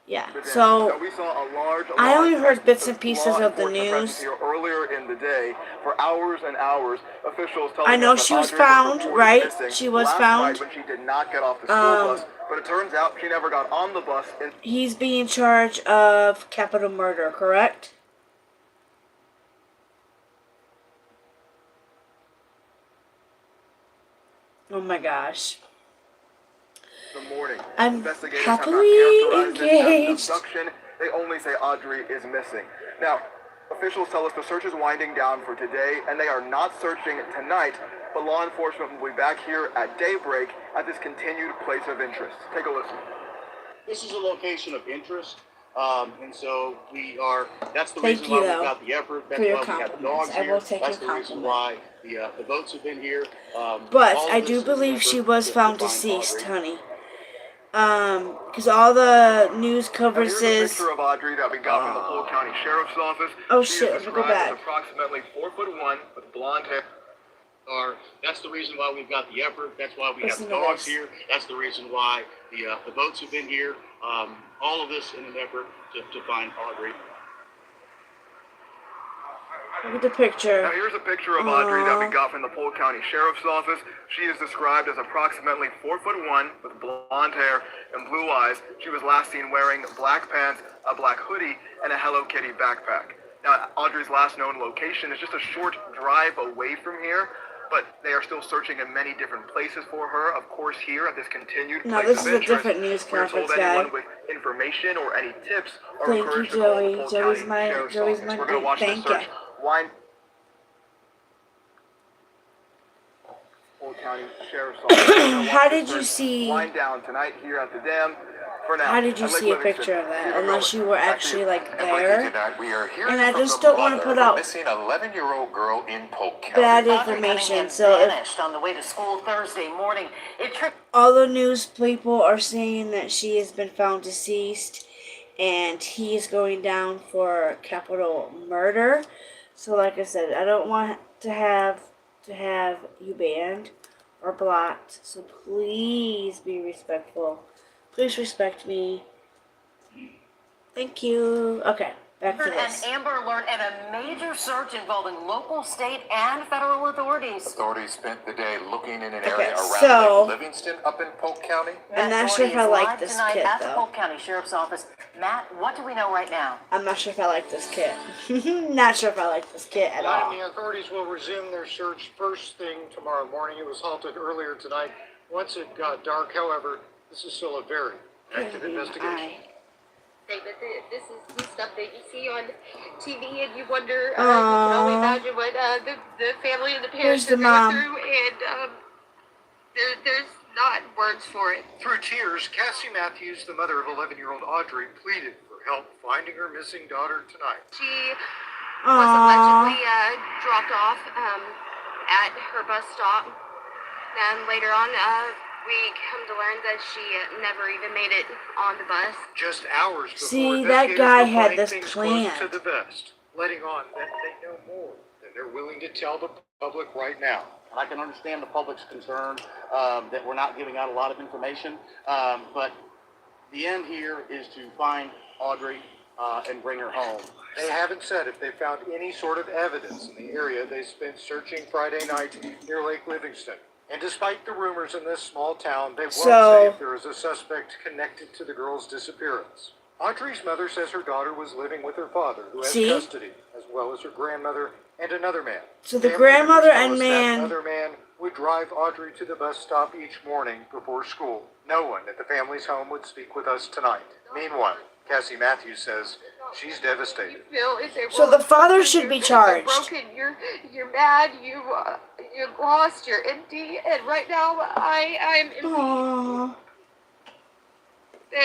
yeah, so we saw a large I only heard bits and pieces of the news. Here earlier in the day for hours and hours. Officials telling I know us she that was Audrey found, reported right? missing She was last found. night when she did not get off the school bus, but it turns out she never got on the bus. He's being charged of capital murder, correct? Oh my gosh. The morning. I'm Investigators happily have not characterized it as engaged. abduction. They only say Audrey is missing. Now, officials tell us the search is winding down for today, and they are not searching tonight, but law enforcement will be back here at daybreak at this continued place of interest. Take a listen. This is a location of interest, and so that's the Thank reason why you, we've got the effort. That's for your why we have the compliments. dogs I here. will take That's your the reason compliment. why the boats have been here. But All of I this do is an believe effort she was to found find deceased, Audrey. honey. Because all the news covers Here's a is. picture of Audrey that we got from the Polk County Sheriff's Office. Oh She shit, is let me go described back. as approximately 4'1" with blonde hair. That's the reason why we've got the effort. That's why we Listen have the to dogs this. here. That's the reason why the boats have been here. All of this in an effort to find Audrey. Look at the picture. Now here's a picture of Audrey that we got from the Polk County Sheriff's Office. She is described as approximately 4'1" with blonde hair and blue eyes. She was last seen wearing black pants, a black hoodie, and a Hello Kitty backpack. Now Audrey's last known location is just a short drive away from here, but they are still searching in many different places for her. Of course, here at this continued No, place this of is a interest, different news we're told conference, guy. anyone with information or any tips are Thank you, encouraged to call the Joey. Polk Joey's County my Sheriff's Office. We're going to watch this thank search you. wind. Polk County Sheriff's Office. How did you see? Wind down tonight here at the dam. For now, How did you I'd like see a Livingston. picture of that? Stephen Unless you were actually like And breaking there. tonight, we are hearing And I from just the don't want to mother put of a out missing 11-year-old girl in Polk County. bad Audrey information. Cunningham So if vanished on the way to school Thursday morning. It tripped. all the news people are saying that she has been found deceased, and he is going down for capital murder. So like I said, I don't want to have you banned or blocked. So please be respectful. Please respect me. Thank you. Okay, back to An this. Amber Alert and a major search involving local, state, and federal authorities. Authorities spent the day looking in an Okay, area around so- Lake Livingston up in Polk County. I'm not sure if I like this tonight kit, at the though. Polk County Sheriff's Office. Matt, what do we know right now? I'm not sure if I like this kit. Not sure if I like this kit at all. The authorities will resume their search first thing tomorrow morning. It was halted earlier tonight once it got dark. However, this is still a very active investigation. David, this is the stuff that you see on TV, and you wonder, you can only imagine what the family and the parents Here's the are mom. going through, and there's not words for it. Through tears, Cassie Matthews, the mother of 11-year-old Audrey, pleaded for help finding her missing daughter tonight. She was allegedly dropped off at her bus stop, and later on, we come to learn that she never even made it on the bus. Just hours before See, that guy had this things planned. close to the vest, letting on that they know more than they're willing to tell the public right now. I can understand the public's concern that we're not giving out a lot of information, but the end here is to find Audrey and bring her home. They haven't said if they found any sort of evidence in the area they spent searching Friday night near Lake Livingston. And despite the rumors in this small town, they won't say if there is a suspect connected to the girl's disappearance. Audrey's mother says her daughter was living with her father, who has custody, as well as her grandmother and another man. So the Family grandmother members tell and us man. that other man would drive Audrey to the bus stop each morning before school. No one at the family's home would speak with us tonight. Meanwhile, Cassie Matthews says she's devastated. You feel So the father should be charged. You're broken. You're mad. You're lost. You're empty. And right now, I'm empty. Aww.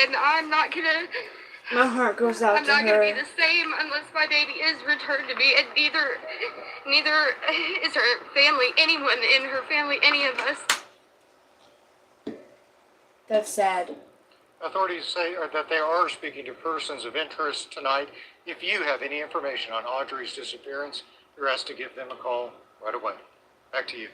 And I'm not gonna My heart goes out I'm to not going to be her. the same unless my baby is returned to me, and neither is her family, anyone in her family, any of us. That's sad. Authorities say that they are speaking to persons of interest tonight. If you have any information on Audrey's disappearance, you're asked to give them a call right away. Back to you.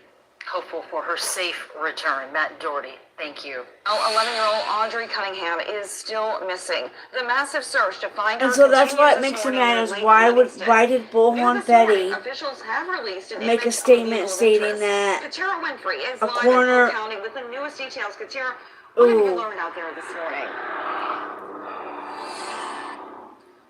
Hopeful for her safe return. Matt Doherty, thank you. 11-year-old Audrey Cunningham is still missing. The massive search to find her And so that's continues what this makes me morning mad in is Lake why Livingston. did New Bullhorn this morning, Betty officials have released an make a image of statement vehicle of stating interest. that Katira Winfrey is a live in corner, Polk County with the newest details. Katira, what have you learned out there this morning?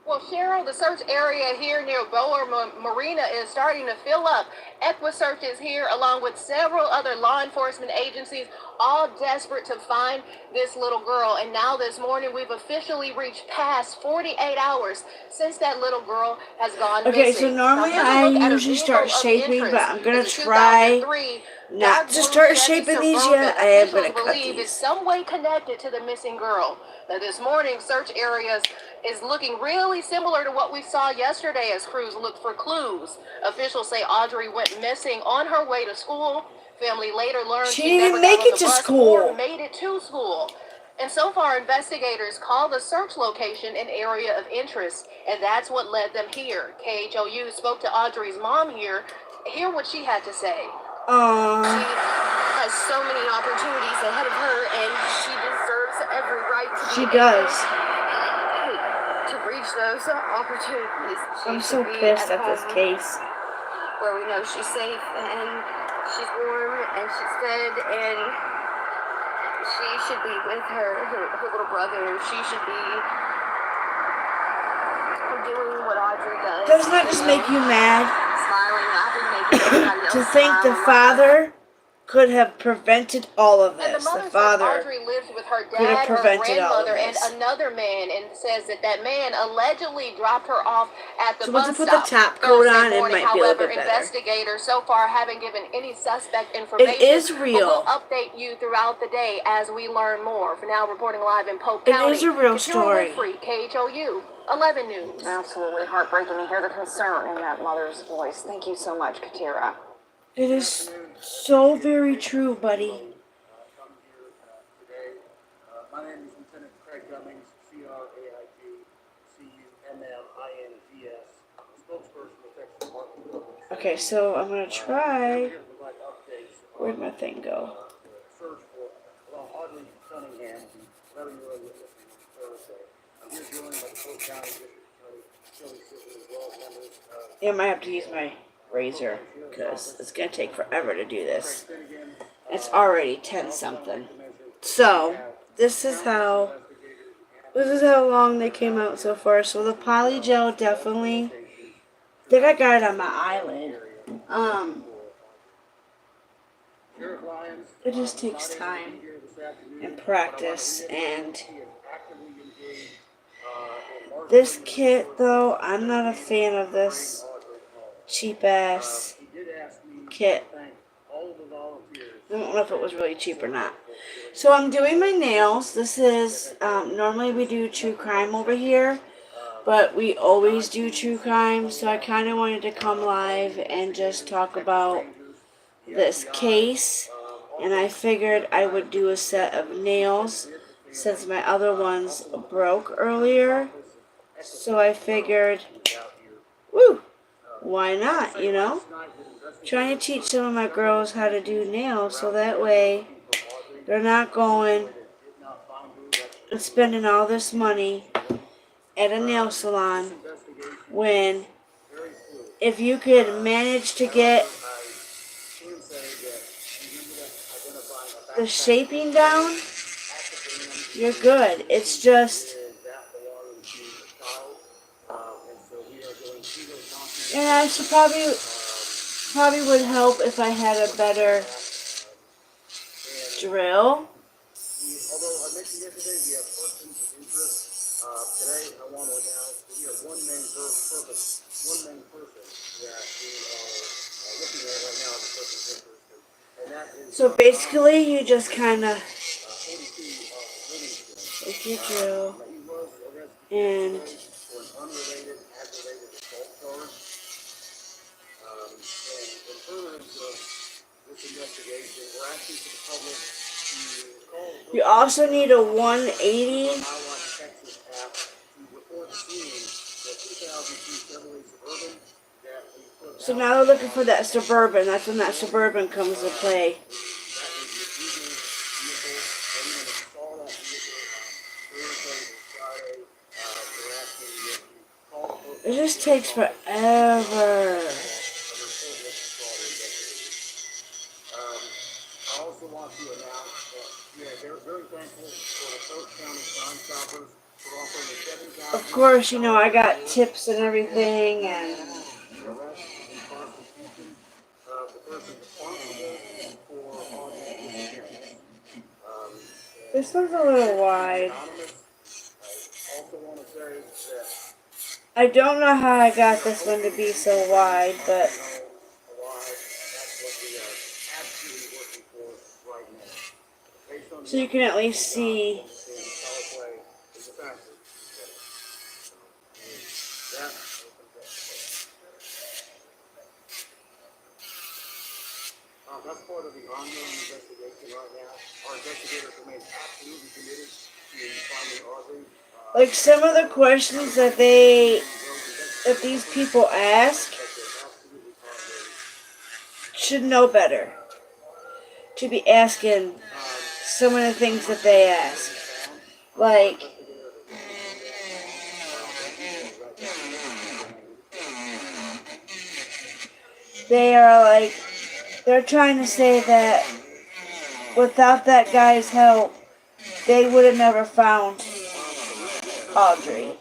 Well, Cheryl, the search area here near Bower Marina is starting to fill up. EquiSearch is here along with several other law enforcement agencies, all desperate to find this little girl. And now this morning, we've officially reached past 48 hours since that little girl has gone okay, missing. so normally Now, I here's a look at a usually vehicle start of shaping, but interest. I'm gonna It's a try 2003 not dark to blue start Chevy shaping these Suburban. yet. I am Officials gonna cut believe it's these. some way connected to the missing girl. Now, this morning, search areas is looking really similar to what we saw yesterday as crews looked for clues. Officials say Audrey went missing on her way to school. Family later learned she never didn't make got on it the to bus school. or made it to school. And so far, investigators call the search location an area of interest, and that's what led them here. KHOU spoke to Audrey's mom here. Hear what she had to say. She has so many opportunities ahead of her, and she deserves every right to be able to reach those opportunities. I'm so pissed at this case. Where we know she's safe and she's warm and she's fed, and she should be with her little brother. She should be doing what Audrey does. Doesn't that just make you mad? Smiling, laughing, making everybody else To think the father could have prevented all of And the this. mother The said father Audrey lives with her could have dad, her prevented all of grandmother, and this. another man, and says that that man allegedly dropped her off at the So bus once I put the stop top coat Thursday on, it morning. might be a little However, bit better. investigators so far haven't given any suspect information. It is real. But we'll update you throughout the day as we learn more. For now, reporting live in Polk County. It is a real Katira story. Winfrey, KHOU 11 News. Absolutely heartbreaking to hear the concern in that mother's voice. Thank you so much, Katira. It is so very true, buddy. My name is Lieutenant Craig Cummings, CRAIG-CUMMINGS, spokesperson of Texas Department of Public Safety. Okay, so I'm gonna try. Where'd my thing go? Search for Audrey Cunningham, 11-year-old witness on Thursday. I'm here joined by the Polk County District Attorney, Shelley Sibley, as well as members of... Yeah, I might have to use my razor because it's gonna take forever to do this. It's already 10 something. So this is how long they came out so far. So the poly gel definitely. I think I got it on my eyelid. It just takes time and practice. And this kit, though, I'm not a fan of this cheap ass kit. I don't know if it was really cheap or not. So I'm doing my nails. This is normally we do true crime over here, but we always do true crime, so I kind of wanted to come live and just talk about this case, and I figured I would do a set of nails since my other ones broke earlier. So I figured, woo, why not, you know? Trying to teach some of my girls how to do nails so that way they're not going and spending all this money at a nail salon when if you could manage to get the shaping down, you're good. It's just, and I should probably would help if I had a better drill. Although I mentioned yesterday we have persons of interest, today I want to announce that we have one main person that we are looking at right now as a person of interest, and that is So basically, you just kind of take your drill. he was arrested And for an unrelated aggravated assault charge. And in furtherance of this investigation, we're asking for the public to call you also need a 180. Texas app to report seeing the 2002 Chevrolet Suburban that we put So now they're looking for that Suburban. That's when that Suburban comes to play. It just takes forever. I also want to announce that they're very thankful for the Polk County Crime Stoppers for offering the 7,000. Of course, you know, I got tips and everything, and Arrest and prosecution of the person responsible for Augie's disappearance. this one's a little wide. I also want to say that I don't know how I got this one to be so wide, but that's what we are actually working for right now. Based on so you can at least see. teleplay is a factor. That that's part of the ongoing investigation right now. Our investigators remain absolutely committed to finding Audrey. Like some of the questions that these people ask should know better to be asking some of the things that they ask. Like, they're trying to say that without that guy's help, they would have never found Audrey.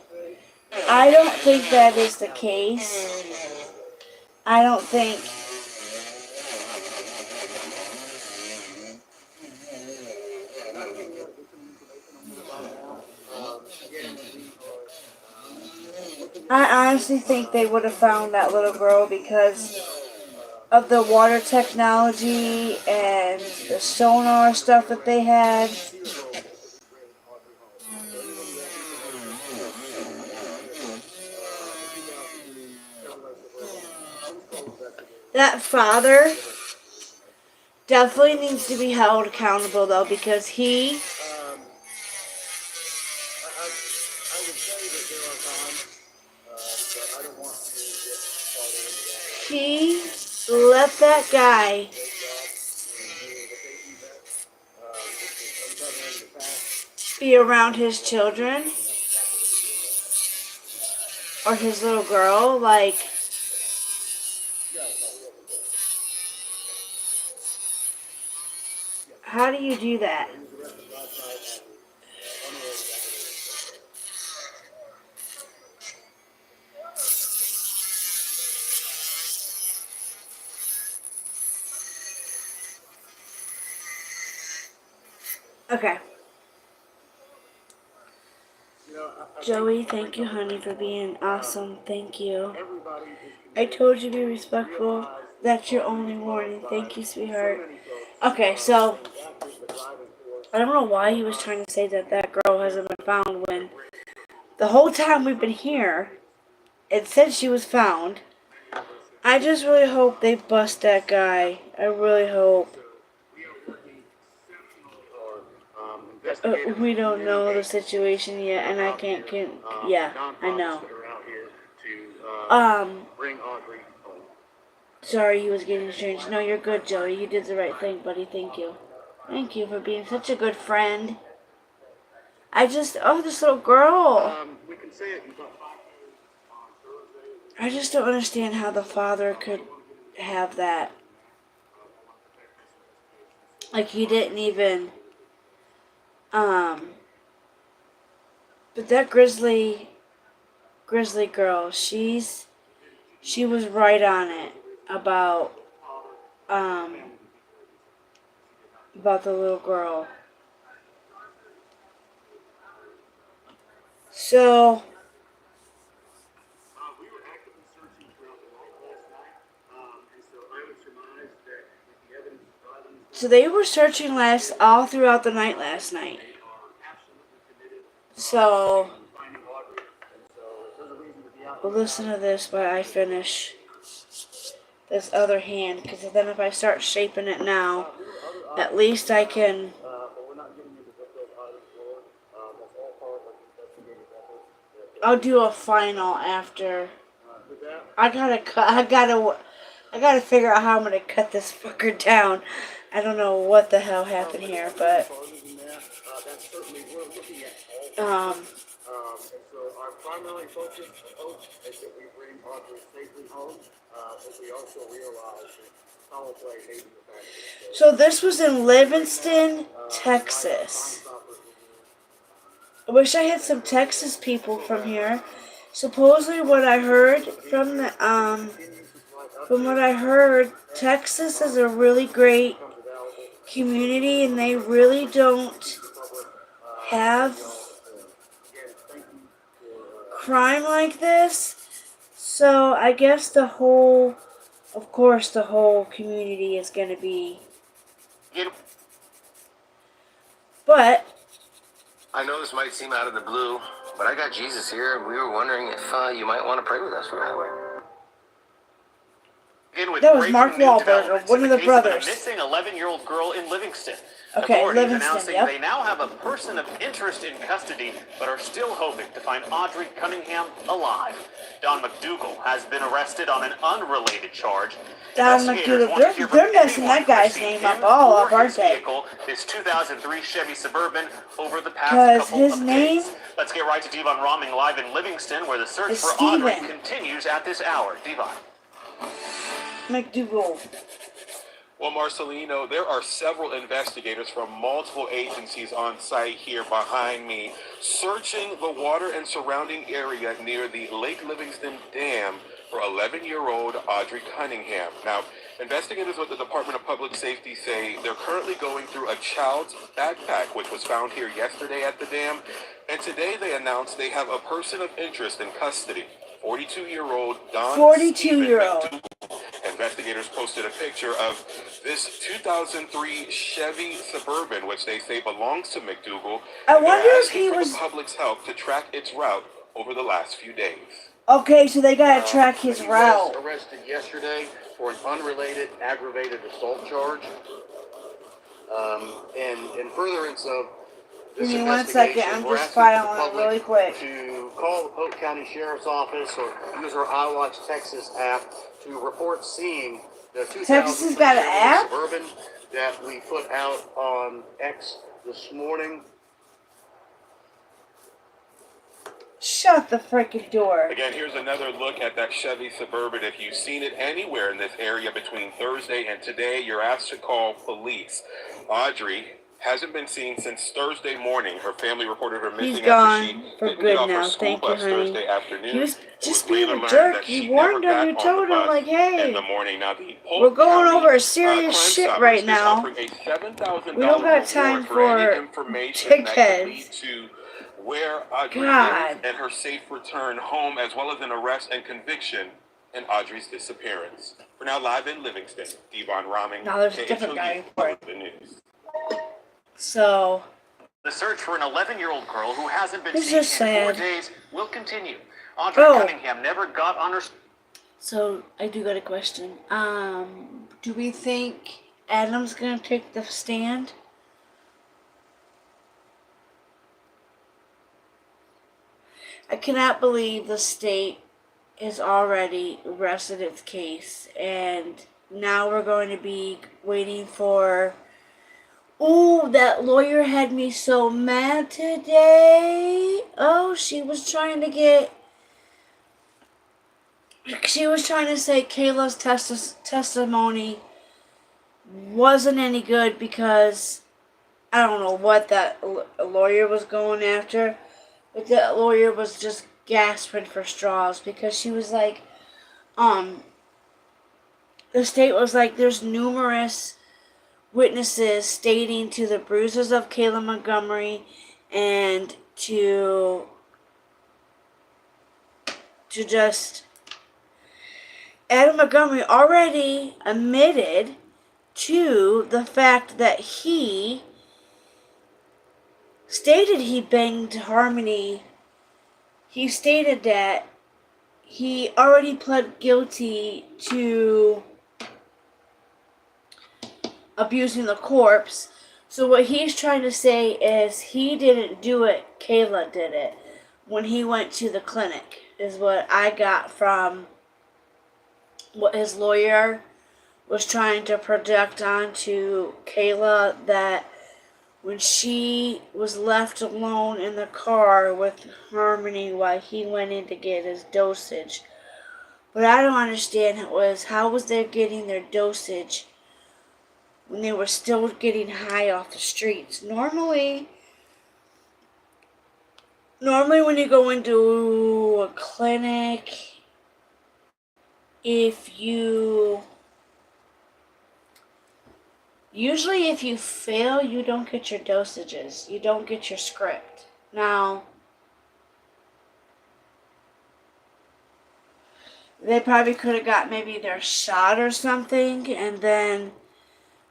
I don't think that is the case. I don't think. I honestly think they would have found that little girl because of the water technology and the sonar stuff that they had. That father definitely needs to be held accountable though, because he let that guy be around his children or his little girl. Like, how do you do that? Okay. Joey, thank you, honey, for being awesome. Thank you. I told you to be respectful. That's your only warning. Thank you, sweetheart. Okay, so I don't know why he was trying to say that that girl hasn't been found when the whole time we've been here, it said she was found. I just really hope they bust that guy. I really hope. We don't know the situation yet, and I can't. Yeah, I know. Sorry, he was getting strange. No, you're good, Joey. You did the right thing, buddy. Thank you. Thank you for being such a good friend. This little girl. I just don't understand how the father could have that. Like, he didn't even, but that grizzly girl, she was right on it about the little girl. So, they were searching all throughout the night last night. So, listen to this while I finish this other hand, because then if I start shaping it now, at least I can. I'll do a final after. I gotta figure out how I'm gonna cut this fucker down. I don't know what the hell happened here, but And so our primary focus, I hope, is that we bring Audrey safely home, but we also realize that foul play may be the factor. so this was in Livingston, Texas. I wish I had some Texas people from here. Supposedly, what I heard from what I heard, Texas is a really great community, and they really don't have crime like this. So I guess of course, the whole community is going to be. But I know this might seem out of the blue, but I got Jesus here, and we were wondering if you might want to pray with us for that way. That was Mark Wahlberg, one of the brothers. A missing 11-year-old girl in Livingston. Okay, Authorities Livingston, announcing yep. they now have a person of interest in custody, but are still hoping to find Audrey Cunningham alive. Don McDougal has been arrested on an unrelated charge. Don McDougal, they're messing that guy's name up all up, aren't they? Vehicle, this 2003 Chevy Suburban, over the past couple His of name days. Let's get right to Devon Romming live in Livingston, where the search is for Steven Audrey continues at this hour. Devon. McDougal. Well, Marcelino, there are several investigators from multiple agencies on site here behind me, searching the water and surrounding area near the Lake Livingston Dam for 11-year-old Audrey Cunningham. Now, investigators with the Department of Public Safety say they're currently going through a child's backpack, which was found here yesterday at the dam, and today they announced they have a person of interest in custody. 42-year-old Don 42-year-old. Investigators posted a picture of this 2003 Chevy Suburban, which they say belongs to McDougal. I wonder if he for was the public's help to track its route over the last few days. Okay, so they gotta track his route. He was arrested yesterday for an unrelated aggravated assault charge. And in furtherance of Give this me 1 second, investigation, I'm we're just asking the filing it public really quick. to call the Polk County Sheriff's Office or use our iWatch Texas app to report seeing the 2003 Texas has got an app? Suburban that we put out on X this morning. Shut the freaking door. Again, here's another look at that Chevy Suburban. If you've seen it anywhere in this area between Thursday and today, you're asked to call police. Audrey hasn't been seen since Thursday morning. Her family reported her missing He's gone after she for didn't good get off her now. school Thank you, bus honey. Thursday afternoon. He was just It was being later a learned jerk. that He she warned never him. He got on told the him, bus like, hey, in the morning. Now, the Polk we're going County, over serious Crime shit Stoppers right is now. offering a $7,000 We don't got reward time for for any information that could dickheads. lead to where Audrey God. is and her safe return home, as well as an arrest and conviction in Audrey's disappearance. We're now live in Livingston. Devon Romming. Now there's a different KHOU, guy. The news. So The search for an 11-year-old girl who hasn't been It's seen in just 4 sad. days will continue. Audrey Oh. Cunningham never got on her... So I do got a question. Do we think Adam's gonna take the stand? I cannot believe the state has already rested its case, and now we're going to be waiting for. Ooh, that lawyer had me so mad today. Oh, she was trying to say Kayla's testimony wasn't any good because I don't know what that lawyer was going after, but that lawyer was just gasping for straws because she was like, the state was like, there's numerous witnesses stating to the bruises of Kayla Montgomery and to just Adam Montgomery already admitted to the fact that he stated he banged Harmony. He stated that he already pled guilty to abusing the corpse. So what he's trying to say is he didn't do it, Kayla did it when he went to the clinic, is what I got from what his lawyer was trying to project onto Kayla, that when she was left alone in the car with Harmony while he went in to get his dosage. What I don't understand was, how was they getting their dosage when they were still getting high off the streets? Normally when you go into a clinic, if you fail, you don't get your dosages. You don't get your script. Now, they probably could have got maybe their shot or something, and then,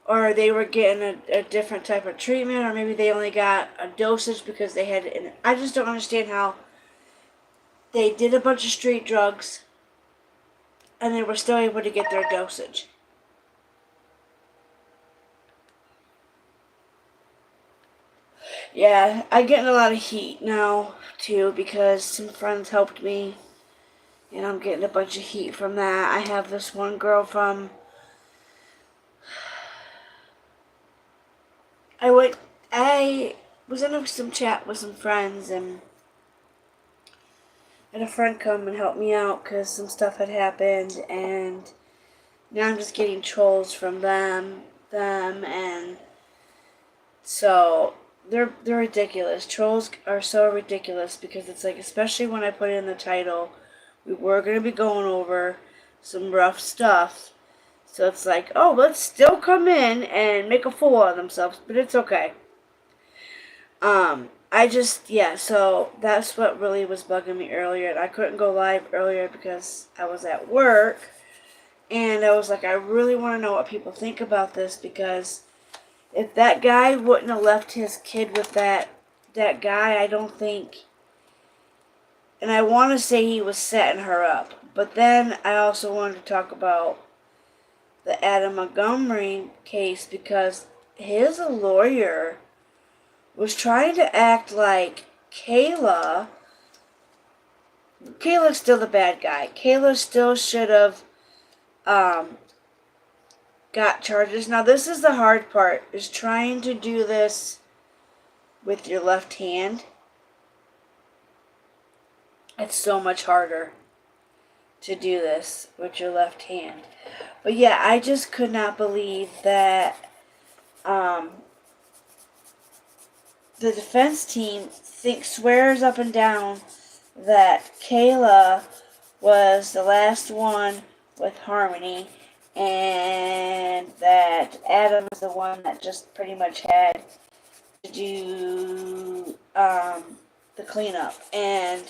or they were getting a different type of treatment, or maybe they only got a dosage because they had, I just don't understand how they did a bunch of street drugs and they were still able to get their dosage. Yeah, I'm getting a lot of heat now, too, because some friends helped me, and I'm getting a bunch of heat from that. I have this one girl from, I was in some chat with some friends, and had a friend come and help me out because some stuff had happened, and now I'm just getting trolls from them, and so they're ridiculous. Trolls are so ridiculous because it's like, especially when I put it in the title, we were going to be going over some rough stuff. So it's like, oh, let's still come in and make a fool of themselves, but it's okay. So that's what really was bugging me earlier. I couldn't go live earlier because I was at work, and I was like, I really want to know what people think about this, because if that guy wouldn't have left his kid with that guy, I don't think, and I want to say he was setting her up, but then I also wanted to talk about the Adam Montgomery case, because his lawyer was trying to act like Kayla's still the bad guy. Kayla still should have got charges. Now, this is the hard part, is trying to do this with your left hand. It's so much harder to do this with your left hand. But yeah, I just could not believe that the defense team swears up and down that Kayla was the last one with Harmony, and that Adam is the one that just pretty much had to do the cleanup. And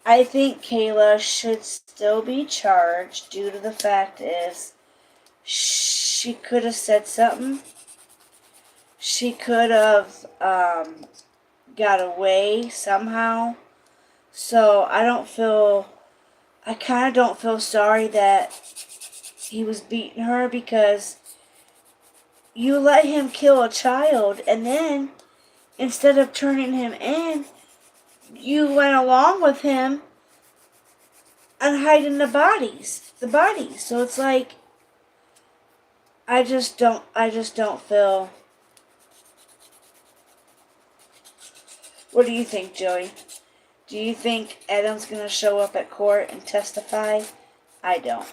I think Kayla should still be charged, due to the fact is she could have said something. She could have got away somehow. So I kind of don't feel sorry that he was beating her, because you let him kill a child, and then instead of turning him in, you went along with him and hiding the bodies. So it's like, I just don't feel. What do you think, Joey? Do you think Adam's going to show up at court and testify? I don't.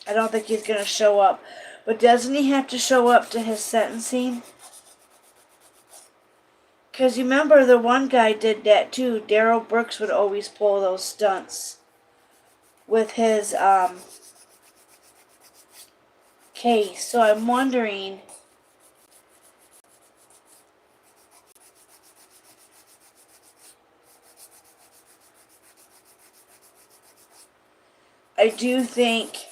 I don't think he's going to show up. But doesn't he have to show up to his sentencing? Because you remember the one guy did that too. Daryl Brooks would always pull those stunts with his case. So I'm wondering, I do think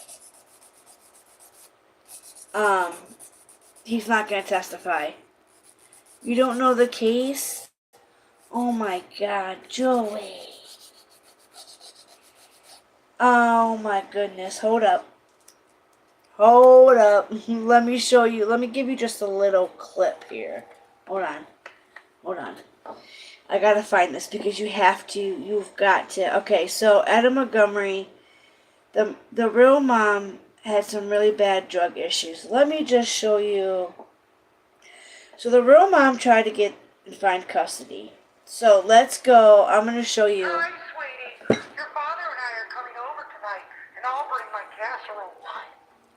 he's not going to testify. You don't know the case? Oh my God, Joey. Oh my goodness. Hold up. Hold up. Let me show you. Let me give you just a little clip here. Hold on. Hold on. I gotta find this because you've got to. Okay, so Adam Montgomery, the real mom had some really bad drug issues. Let me just show you. So the real mom tried to get and find custody. So let's go. I'm gonna show you. Hi, sweetie. Your father and I are coming over tonight, and I'll bring my casserole. What?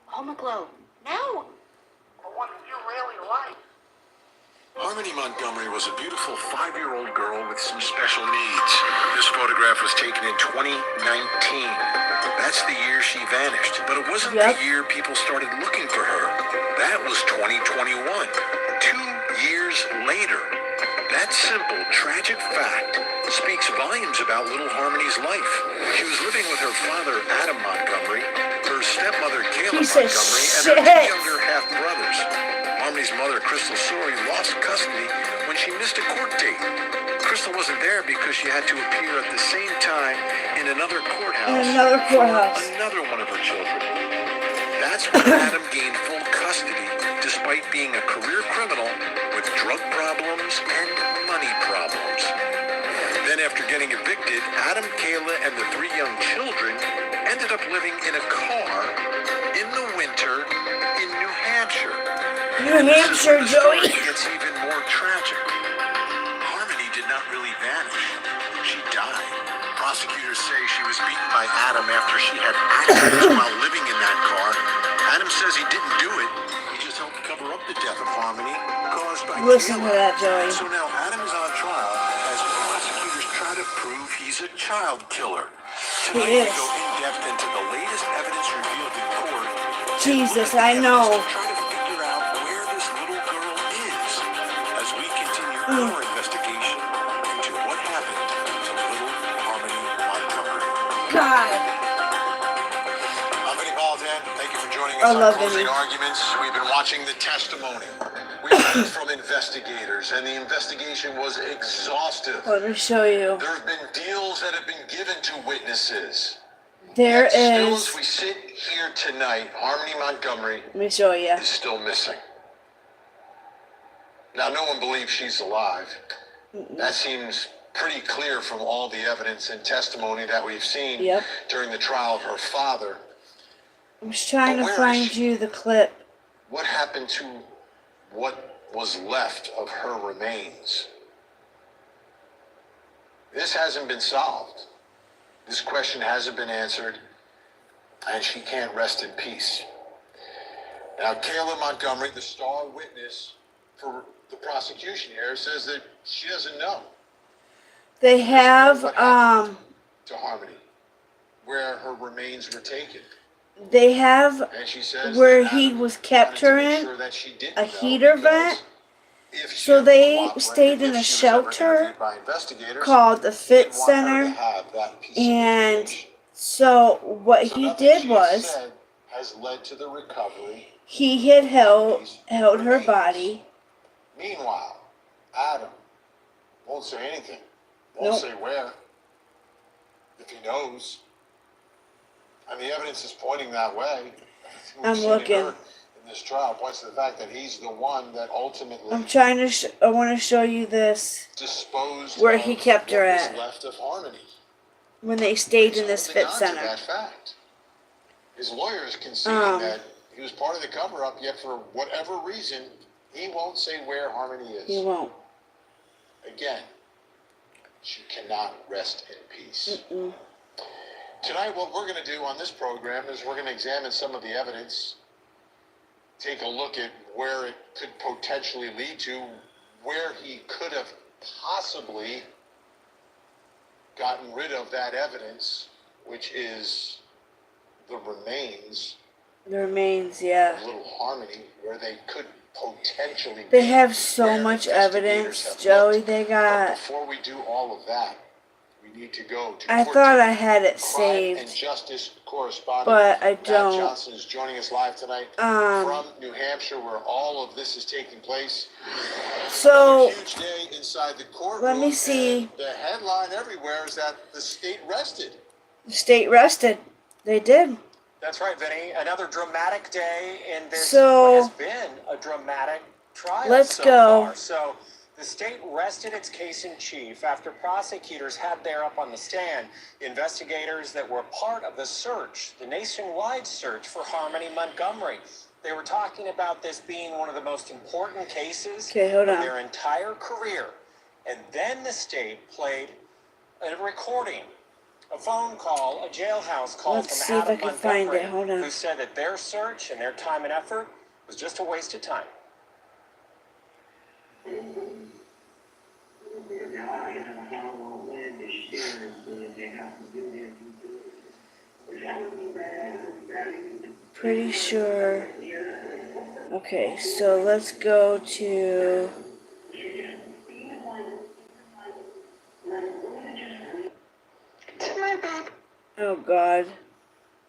Homoglow. Now. The one that you really like. Harmony Montgomery was a beautiful 5-year-old girl with some special needs. This photograph was taken in 2019. That's the year she vanished. But it wasn't the year people started looking for her. That was 2021. 2 years later. That simple, tragic fact speaks volumes about little Harmony's life. She was living with her father, Adam Montgomery, her stepmother, Kayla Montgomery, and her 2 younger half-brothers. Harmony's mother, Crystal Sorey, lost custody when she missed a court date. Crystal wasn't there because she had to appear at the same time in another courthouse for another one of her children. That's when Adam gained full custody, despite being a career criminal with drug problems and money problems. Then after getting evicted, Adam, Kayla, and the 3 young children ended up living in a car in the winter in New Hampshire. New Hampshire, Joey. It's even more tragic. Harmony did not really vanish. She died. Prosecutors say she was beaten by Adam after she had accidents while living in that car. Adam says he didn't do it. He just helped cover up the death of Harmony caused by Listen Kayla. to that, Joey. So now Adam is on trial as prosecutors try to prove he's a child killer. Tonight we go in depth into the latest evidence revealed in court. Jesus, I know. As we continue our investigation into what happened to little Harmony Montgomery. God. I'm Vinny Politan. Thank you for joining I us love on Closing Vinny. Arguments. We've been watching the testimony. We heard from investigators, and the investigation was exhaustive. Let me show you. There have been deals that have been given to witnesses. There Still, is. as we sit here tonight, Harmony Montgomery Let me show you. is still missing. Now, no one believes she's alive. That seems pretty clear from all the evidence and testimony that we've seen during the trial of her father. I'm just trying to find you the clip. What happened to what was left of her remains? This hasn't been solved. This question hasn't been answered, and she can't rest in peace. Now, Kayla Montgomery, the star witness for the prosecution here, says that she doesn't know. They have to Harmony, where her remains were taken. They have And she says where he was kept her in a heater vent. So they stayed in a shelter called the Fit Center. And so what he did was has led to the recovery. he had held her body. Meanwhile, Adam won't say anything. Won't say where. If he knows. And the evidence is pointing that way. I'm looking. In this trial points to the fact that he's the one that ultimately I'm trying to. I want to show you this. Disposed where he kept her what was at left of Harmony. when they stayed in this Fit Holding on to Center. that fact. His lawyer is conceding that he was part of the cover-up, yet for whatever reason, he won't say where Harmony is. He won't. Again, she cannot rest in peace. Tonight, what we're going to do on this program is we're going to examine some of the evidence, take a look at where it could potentially lead to, where he could have possibly gotten rid of that evidence, which is the remains. The remains, yeah. Of little Harmony, where they could potentially. They have so much evidence, Joey. They got. But before we do all of that, we need to go to I court thought to I had it Crime and saved, Justice correspondent but I Matt don't. Johnson is joining us live tonight from New Hampshire, where all of this is taking place. So, A huge day inside the courtroom. let me see. And the headline everywhere is that the state rested. The state rested. They did. That's right, Vinny. Another dramatic day in this So, what has been a dramatic trial let's so go. far. So the state rested its case in chief after prosecutors had there up on the stand investigators that were part of the search, the nationwide search for Harmony Montgomery. They were talking about this being one of the most important cases of their entire career. And then the state played a recording, a phone call, a jailhouse call Let's from see if I Adam can find Montgomery, it. Hold on. who said that their search and their time and effort was just a waste of time. Pretty sure. Okay, so let's go to. Oh God.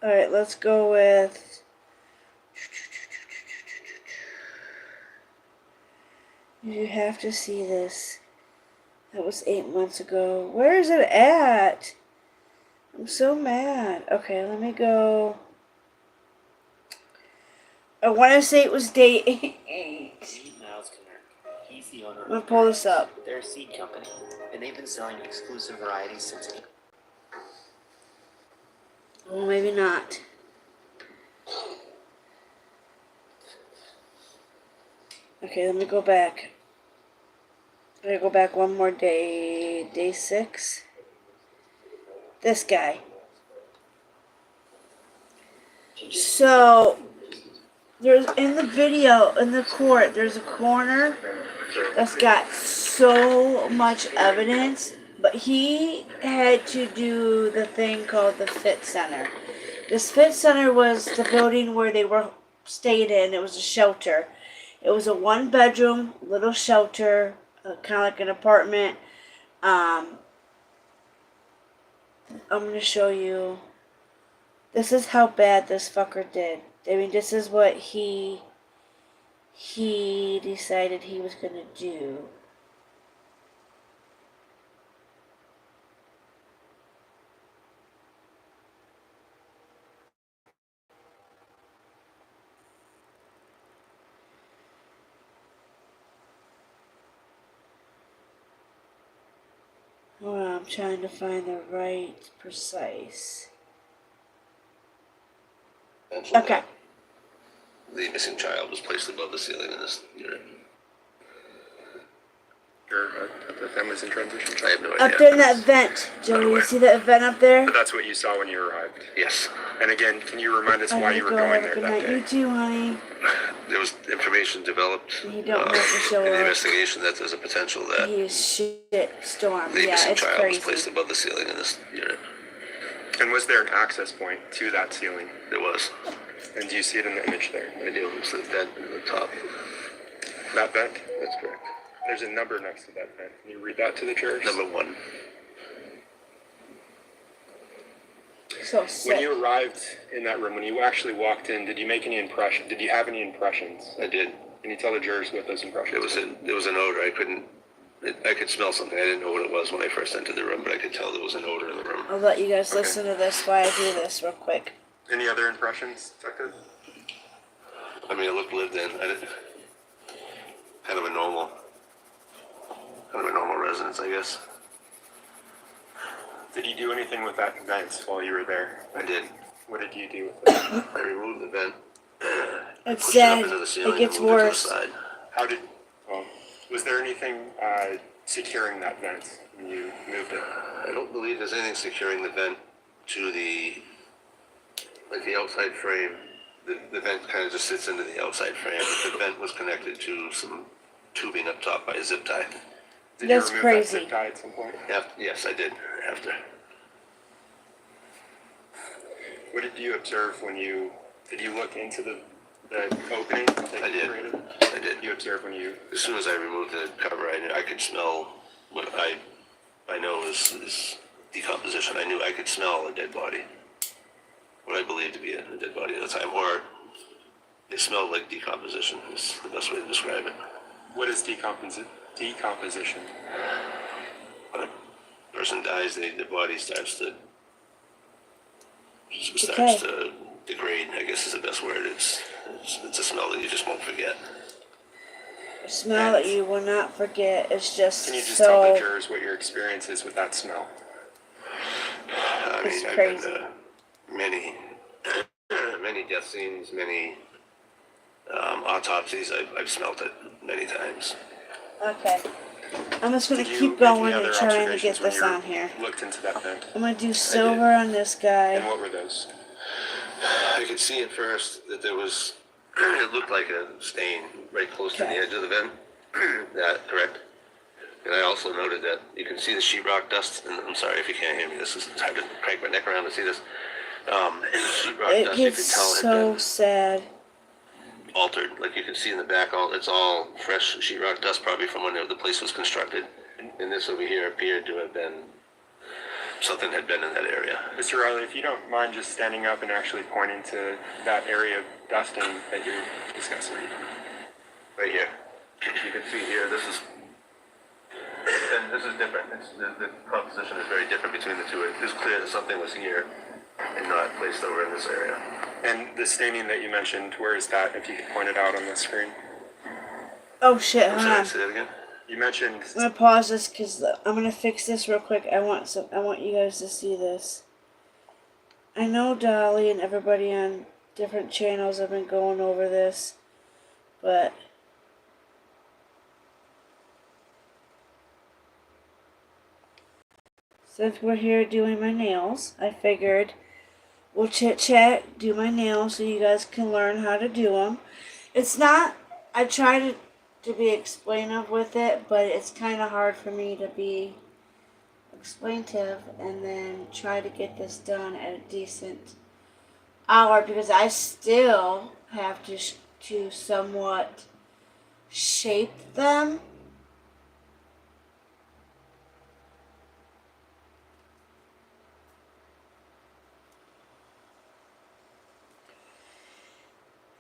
Alright, let's go with. You have to see this. That was 8 months ago. Where is it at? I'm so mad. Okay, let me go. I want to say it was day 8. He's the owner I'm gonna pull this up. their seed company, and they've been selling exclusive varieties since. Well, maybe not. Okay, let me go back. I gotta go back one more day. Day 6. This guy. So, there's in the video, in the court, there's a coroner that's got so much evidence, but he had to do the thing called the Fit Center. This Fit Center was the building where they were stayed in. It was a shelter. It was a 1-bedroom little shelter, kind of like an apartment. I'm going to show you. This is how bad this fucker did. I mean, this is what he decided he was going to do. Hold on, I'm trying to find the right precise. Okay. The missing child was placed above the ceiling in this unit. The family's in transition. I have no idea. Up there in that vent, Joey, you see that vent up there? But that's what you saw when you arrived. Yes. And again, can you remind us why you were going there that day? You too, honey. There was information developed You don't have to show in the up. investigation that there's a potential that He is shit storm. the Yeah, missing it's child crazy. was placed above the ceiling in this unit. And was there an access point to that ceiling? There was. And do you see it in the image there? I do. It's the vent at the top. That vent? That's correct. There's a number next to that vent. Can you read that to the jurors? Number 1. So sick. When you arrived in that room, when you actually walked in, did you make any impression? Did you have any impressions? I did. Can you tell the jurors what those impressions were? There was an odor. I could smell something. I didn't know what it was when I first entered the room, but I could tell there was an odor in the room. I'll let you guys listen to this while I do this real quick. Any other impressions, Detective? I mean, it looked lived in. Kind of a normal residence, I guess. Did you do anything with that vent while you were there? I did. What did you do with it? I removed the vent. It's sad. It gets worse. How did? Was there anything securing that vent when you moved it? I don't believe there's anything securing the vent to the outside frame. The vent kind of just sits into the outside frame. The vent was connected to some tubing up top by a zip tie. Did That's you remove crazy. that zip tie at some point? Yes, I did. After. What did you observe when did you look into the opening that I you did. created? I did. You observed when you... As soon as I removed the cover, I could smell what I know is decomposition. I knew I could smell a dead body. What I believed to be a dead body at the time. Or it smelled like decomposition is the best way to describe it. What is decomposition? When a person dies, the body starts to starts to degrade, I guess is the best word. It's a smell that you just won't forget. A smell that you will not forget. It's just Can you just so tell the jurors what your experience is with that smell? I mean, I've been to many, many death scenes, many autopsies. I've smelt it many times. Okay. I'm just going to Did you keep make any going and other trying to observations get when this you on here. Looked into that vent. I'm going to do silver on this guy. And what were those? I could see at first that there was, it looked like a stain right close to the edge of the vent. That, correct? And I also noted that you can see the sheetrock dust, and I'm sorry if you can't hear me, this is hard to crank my neck around to see this. And the sheetrock dust, you could tell had so been sad. altered. Like you can see in the back, it's all fresh sheetrock dust, probably from when the place was constructed. And this over here appeared to have been, something had been in that area. Mr. Riley, if you don't mind just standing up and actually pointing to that area of dusting that you're discussing. Right here. You can see here, this is, and this is different. The composition is very different between the two. It is clear that something was here and not placed over in this area. And the staining that you mentioned, where is that, if you could point it out on the screen? Oh shit, hold on. Say that again? You mentioned... I'm going to pause this because I'm going to fix this real quick. I want you guys to see this. I know Dolly and everybody on different channels have been going over this, but since we're here doing my nails, I figured we'll chit-chat, do my nails so you guys can learn how to do them. It's not, I try to be explainative with it, but it's kind of hard for me to be explainative and then try to get this done at a decent hour because I still have to somewhat shape them.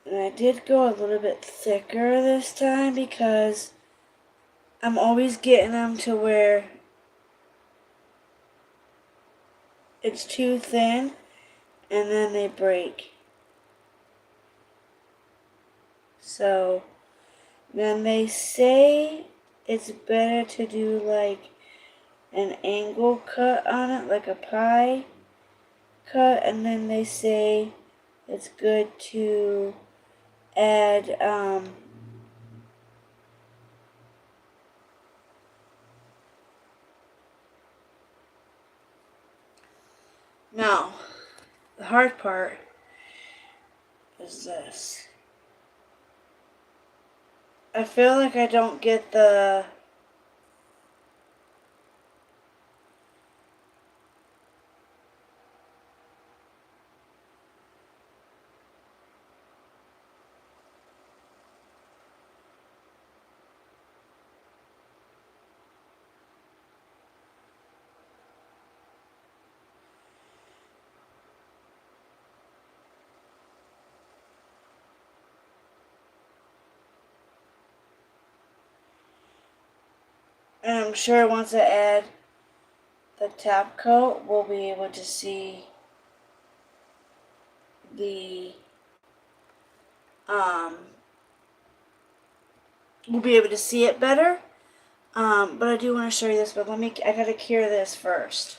And I did go a little bit thicker this time because I'm always getting them to where it's too thin and then they break. So then they say it's better to do like an angle cut on it, like a pie cut, and then they say it's good to add now the hard part is this. I feel like I don't get the and I'm sure once I add the top coat, we'll be able to see the we'll be able to see it better. But I do want to show you this, but I gotta cure this first.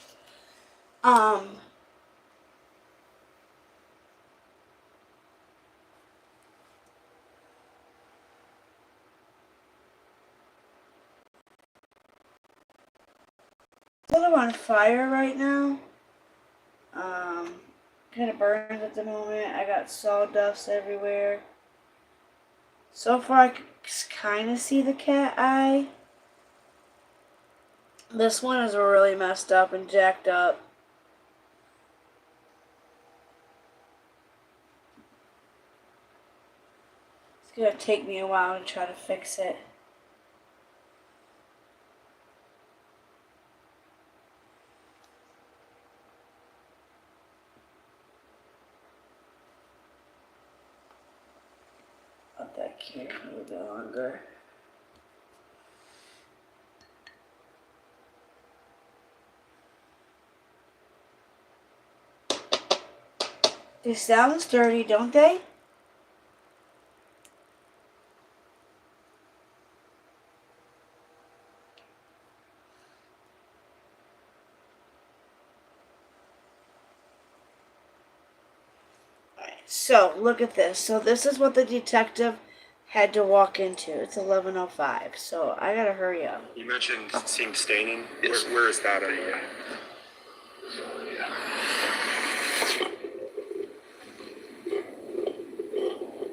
A little on fire right now. Kind of burned at the moment. I got sawdust everywhere. So far, I can kind of see the cat eye. This one is really messed up and jacked up. It's gonna take me a while to try to fix it. Let that cure a little bit longer. They sound sturdy, don't they? So, look at this. So, this is what the detective had to walk into. It's 11:05. So, I gotta hurry up. You mentioned seeing staining. Yes. Where is that at?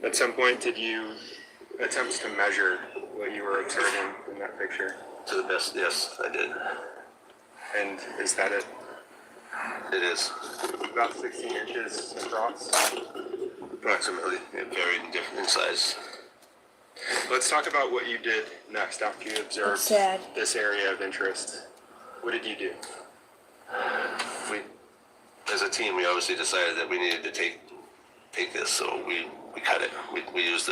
At some point, did you attempt to measure what you were observing in that picture? To the best, yes, I did. And is that it? It is. About 16 inches across? Approximately. It varied in different size. Let's talk about what you did next after you observed this area of interest. What did you do? We, as a team, we obviously decided that we needed to take this, so we cut it. We used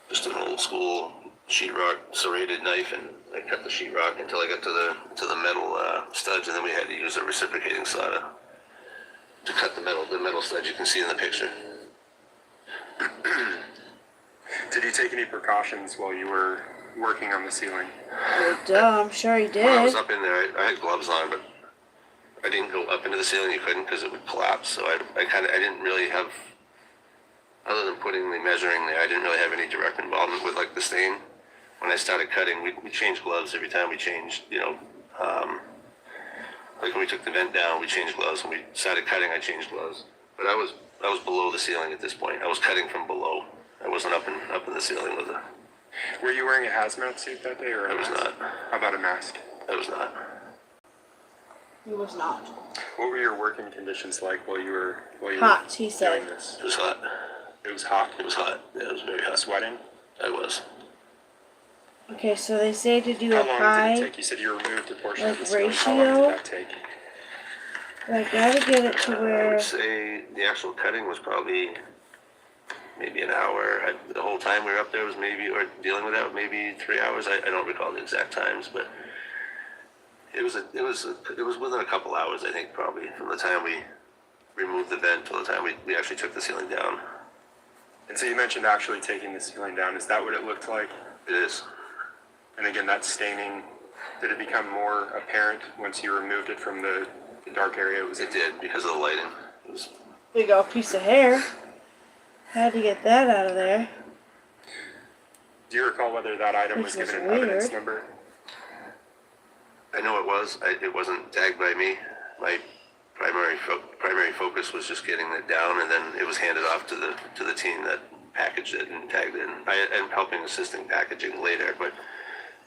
just an old school sheetrock serrated knife, and I cut the sheetrock until I got to the metal studs, and then we had to use a reciprocating saw to cut the metal studs you can see in the picture. Did you take any precautions while you were working on the ceiling? Well, duh, I'm sure he did. When I was up in there, I had gloves on, but I didn't go up into the ceiling. You couldn't because it would collapse. So I didn't really have, other than putting the measuring there, I didn't really have any direct involvement with like the stain. When I started cutting, we changed gloves every time we changed, like when we took the vent down, we changed gloves. When we started cutting, I changed gloves. But I was below the ceiling at this point. I was cutting from below. I wasn't up in the ceiling with it. Were you wearing a hazmat suit that day, or I was not. How about a mask? I was not. He was not. What were your working conditions like while you were hot, he said. doing this? It was hot. It was hot. It was hot. Yeah, it was very hot. Sweating? I was. Okay, so they say to do How a long high, did it take? You said you removed a portion of like, the ceiling. How long ratio. did that take? I gotta get it to I where. would say the actual cutting was probably maybe an hour. The whole time we were up there was maybe, or dealing with that, maybe 3 hours. I don't recall the exact times, but it was within a couple hours, I think, probably, from the time we removed the vent till the time we actually took the ceiling down. And so you mentioned actually taking the ceiling down. Is that what it looked like? It is. And again, that staining, did it become more apparent once you removed it from the dark area it was in? It did, because of the lighting. It was Big old piece of hair. Had to get that out of there. Do you recall whether that item was Which given was an evidence weird. number? I know it was. It wasn't tagged by me. My primary focus was just getting it down, and then it was handed off to the team that packaged it and tagged it. And I am helping assisting packaging later, but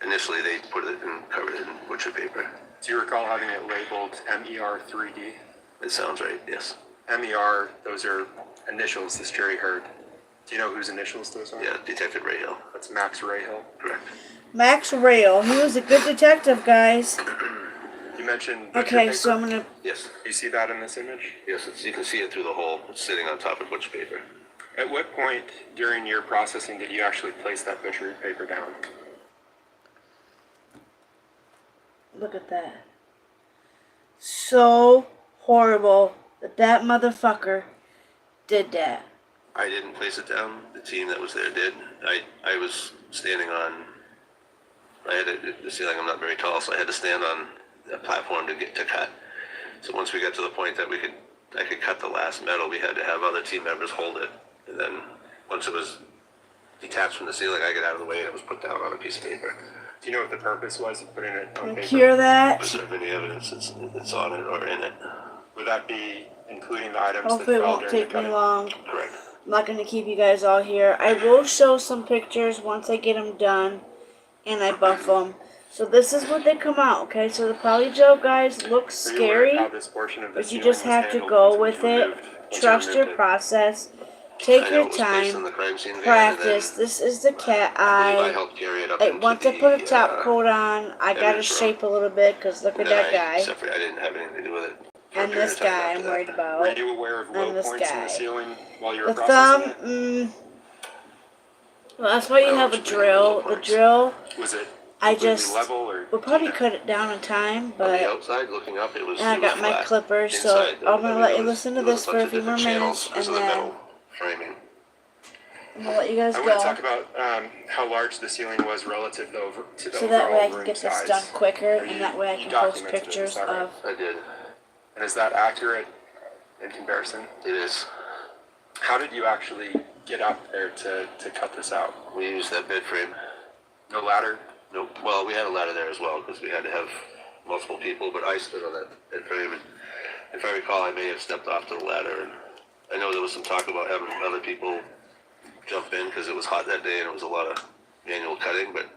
initially they put it and covered it in butcher paper. Do you recall having it labeled MER3D? It sounds right. Yes. MER, those are initials this jury heard. Do you know whose initials those are? Yeah, Detective Rayhill. That's Max Rayhill. Correct. Max Rail. He was a good detective, guys. You mentioned butcher Okay, paper. so I'm gonna. Yes. You see that in this image? Yes, you can see it through the hole. It's sitting on top of butcher paper. At what point during your processing did you actually place that butcher paper down? Look at that. So horrible that motherfucker did that. I didn't place it down. The team that was there did. I was standing on. The ceiling. I'm not very tall, so I had to stand on a platform to cut. So once we got to the point that I could cut the last metal, we had to have other team members hold it. And then once it was detached from the ceiling, I got out of the way and it was put down on a piece of paper. Do you know what the purpose was of putting it on paper? Cure that. Was there any evidence it's on it or in it? Would that be including the items Hopefully it that fell won't during the take me cutting? long. Correct. I'm not going to keep you guys all here. I will show some pictures once I get them done and I buff them. So this is what they come out, okay? So the polygel, guys, looks Are you aware of scary, how this portion of the but you ceiling just was have to handled go once with was it. removed, once you Trust your removed it? process. Take I know your it was placed in time. the crime scene van, Practice. and then This is the cat I eye. helped carry it up Like, into once I the, put a top coat on, I got to evidence room. shape a little bit because look at And then that guy. Except for I didn't have anything to do with it. for a And period this of time guy after I'm that. worried about. Were you aware of low And this points in guy. the ceiling while you were The thumb, processing it? well, that's why you have a drill. The drill, Was it I completely just level, or will probably cut it down in time, On the but outside, looking up, it was. and I it was got my flat. clippers, so Inside, I'm gonna let you there was- listen to there was this a for bunch a of few more different minutes, channels. This and is the then metal framing. I'm gonna let you guys I want to go. talk about how large the ceiling was relative to the So that way I overall can room get this size. done quicker, Or and that way I you can post documented it, is pictures that right? of. I did. And is that accurate in comparison? It is. How did you actually get up there to cut this out? We used that bed frame. No ladder? Nope. Well, we had a ladder there as well because we had to have multiple people, but I stood on that bed frame, and if I recall, I may have stepped off to the ladder. And I know there was some talk about having other people jump in because it was hot that day and it was a lot of manual cutting, but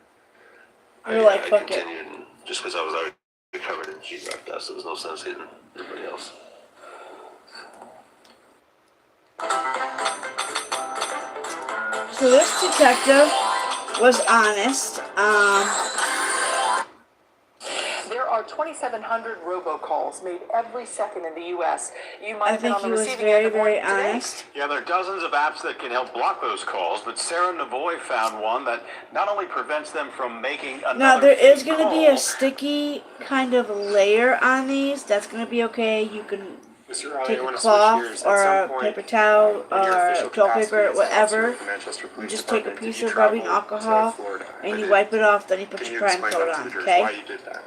I fuck it. continued, and just because I was already covered in sheetrock dust, there was no sense hitting anybody else. So this detective was honest. There are 2,700 robocalls made every second in the U.S. You might I have been think on the he was receiving very, end of one very today. honest. Yeah, there are dozens of apps that can help block those calls, but Sarah Navoy found one that not only prevents them from making another Now there is fake going to be a call, sticky kind of layer on these. That's going to be okay. You can Mr. Raleigh, take I a want to cloth switch gears. or At a some point, paper towel in your or official toilet capacity paper, as an officer whatever. with the Manchester You Police just take a Department, piece did you of rubbing travel alcohol to Florida? and you did. wipe it off. Then you put Can your you crime explain coat that to on. the jurors Okay. why you did that?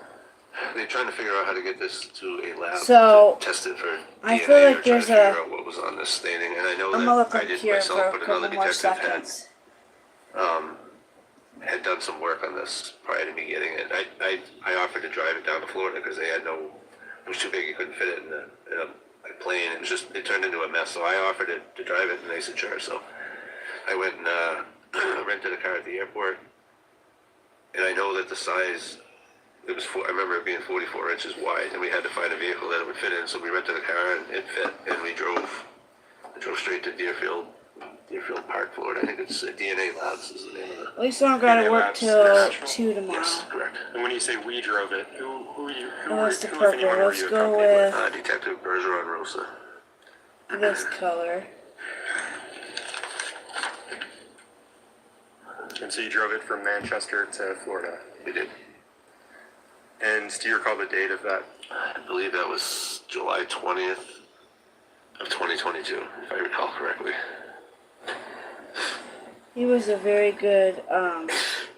They're trying to figure out how to get this to a lab So, to test it for I DNA feel like or try to there's figure a- out what was on this staining. And I know I'm gonna let that I them did cure myself, for a but couple another more detective seconds. had done some work on this prior to me getting it. I offered to drive it down to Florida because they had no. It was too big. You couldn't fit it in a plane. It turned into a mess. So I offered it to drive it, and they said sure. So I went and rented a car at the airport, and I know that the size. I remember it being 44 inches wide, and we had to find a vehicle that it would fit in. So we rented a car, and it fit, and we drove straight to Deerfield Park, Florida. I think it's DNA Labs is the name of it. At least I don't gotta DNA work Labs till International? 2 tomorrow. Yes, correct. And when you say we drove it, who What's the if purple? anyone, were Let's you go accompanied with Detective Bergeron Rosa. this color. And so you drove it from Manchester to Florida? We did. And do you recall the date of that? I believe that was July 20th of 2022, if I recall correctly. He was a very good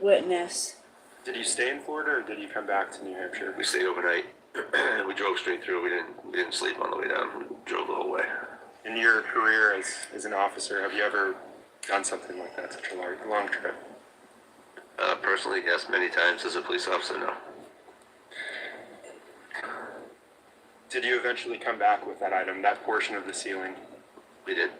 witness. Did you stay in Florida or did you come back to New Hampshire? We stayed overnight. We drove straight through. We didn't sleep on the way down. We drove the whole way. In your career as an officer, have you ever done something like that, such a long trip? Personally, yes. Many times as a police officer, no. Did you eventually come back with that item, that portion of the ceiling? We did.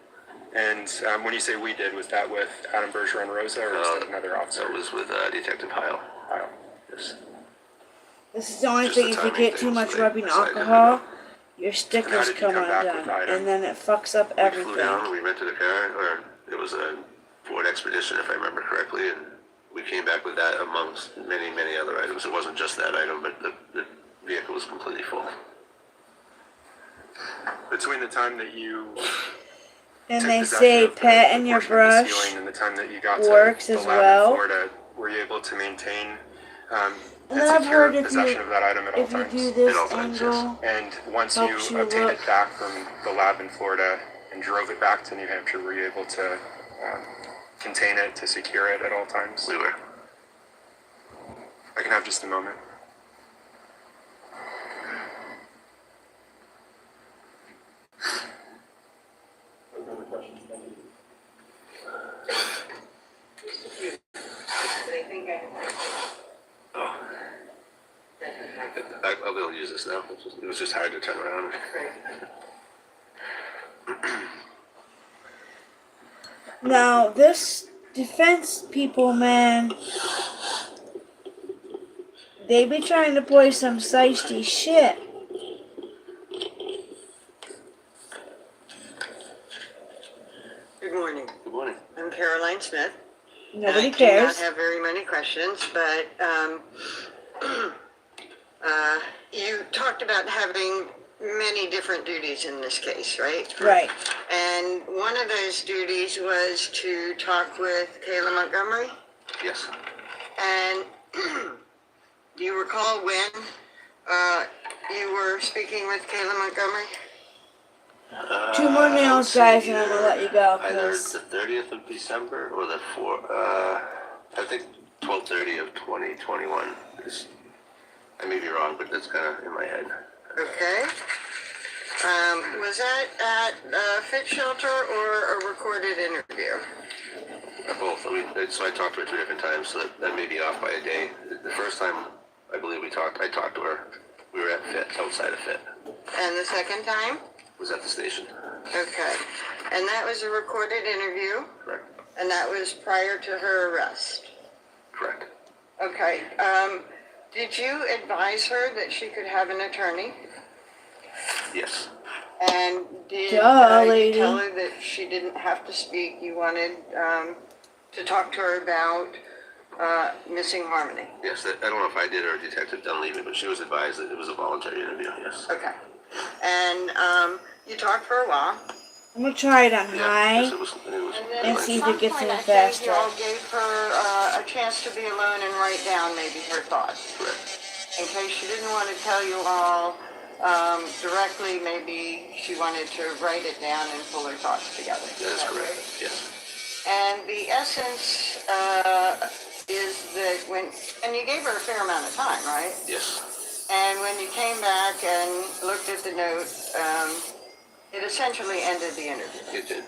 And when you say we did, was that with Adam Bergeron Rosa or was that another officer? That was with Detective Heil. Heil. Yes. This is the only Just thing, the if you timing get thing, too so much they rubbing decided to alcohol, your How stickers did you come come back with the undone, item? and then it fucks up We everything. flew down and we rented a car, or it was a Ford Expedition, if I remember correctly, and we came back with that amongst many, many other items. It wasn't just that item, but the vehicle was completely full. Between the time that you And took they possession say of the patting your portion of the brush ceiling and the time that you got to works the as lab well. in Florida, were you able to maintain And and I've secure heard if possession you of that item at all if you times? do this At all times, angle, And once helps you you obtained look. it back from the lab in Florida and drove it back to New Hampshire, were you able to contain it, to secure it at all times? We were. I can have just a moment. Oh. I'll be able to use this now. It was just hard to turn around. Now, this defense people, man, they be trying to play some shiesty shit. Good morning. Good morning. I'm Caroline Smith. Nobody I do cares. not have very many questions, but you talked about having many different duties in this case, right? Right. And one of those duties was to talk with Kayla Montgomery. Yes. And Do you recall when you were speaking with Kayla Montgomery? 2 more nails, guys, and I'm gonna let you go. Either 'Cause the 30th of December or the 4th. I think 12/30 of 2021. I may be wrong, but that's kind of in my head. Okay. Was that at a fit shelter or a recorded interview? Both. So I talked to her 2 different times, so that may be off by a day. The first time I believe I talked to her. We were at Fit, outside of Fit. And the second time? Was at the station. Okay. And that was a recorded interview? Correct. And that was prior to her arrest? Correct. Okay. Did you advise her that she could have an attorney? Yes. And did you tell her that she didn't have to speak? You wanted to talk to her about missing Harmony? Yes. I don't know if I did or Detective Dunleavy, but she was advised that it was a voluntary interview. Yes. Okay. And you talked for a while. I'm gonna try it on high And see if it gets any I think faster. you all gave her a chance to be alone and write down maybe her thoughts. In case she didn't want to tell you all directly, maybe she wanted to write it down and pull her thoughts together. That is correct. Yes. And the essence is that and you gave her a fair amount of time, right? Yes. And when you came back and looked at the note, it essentially ended the interview. It did.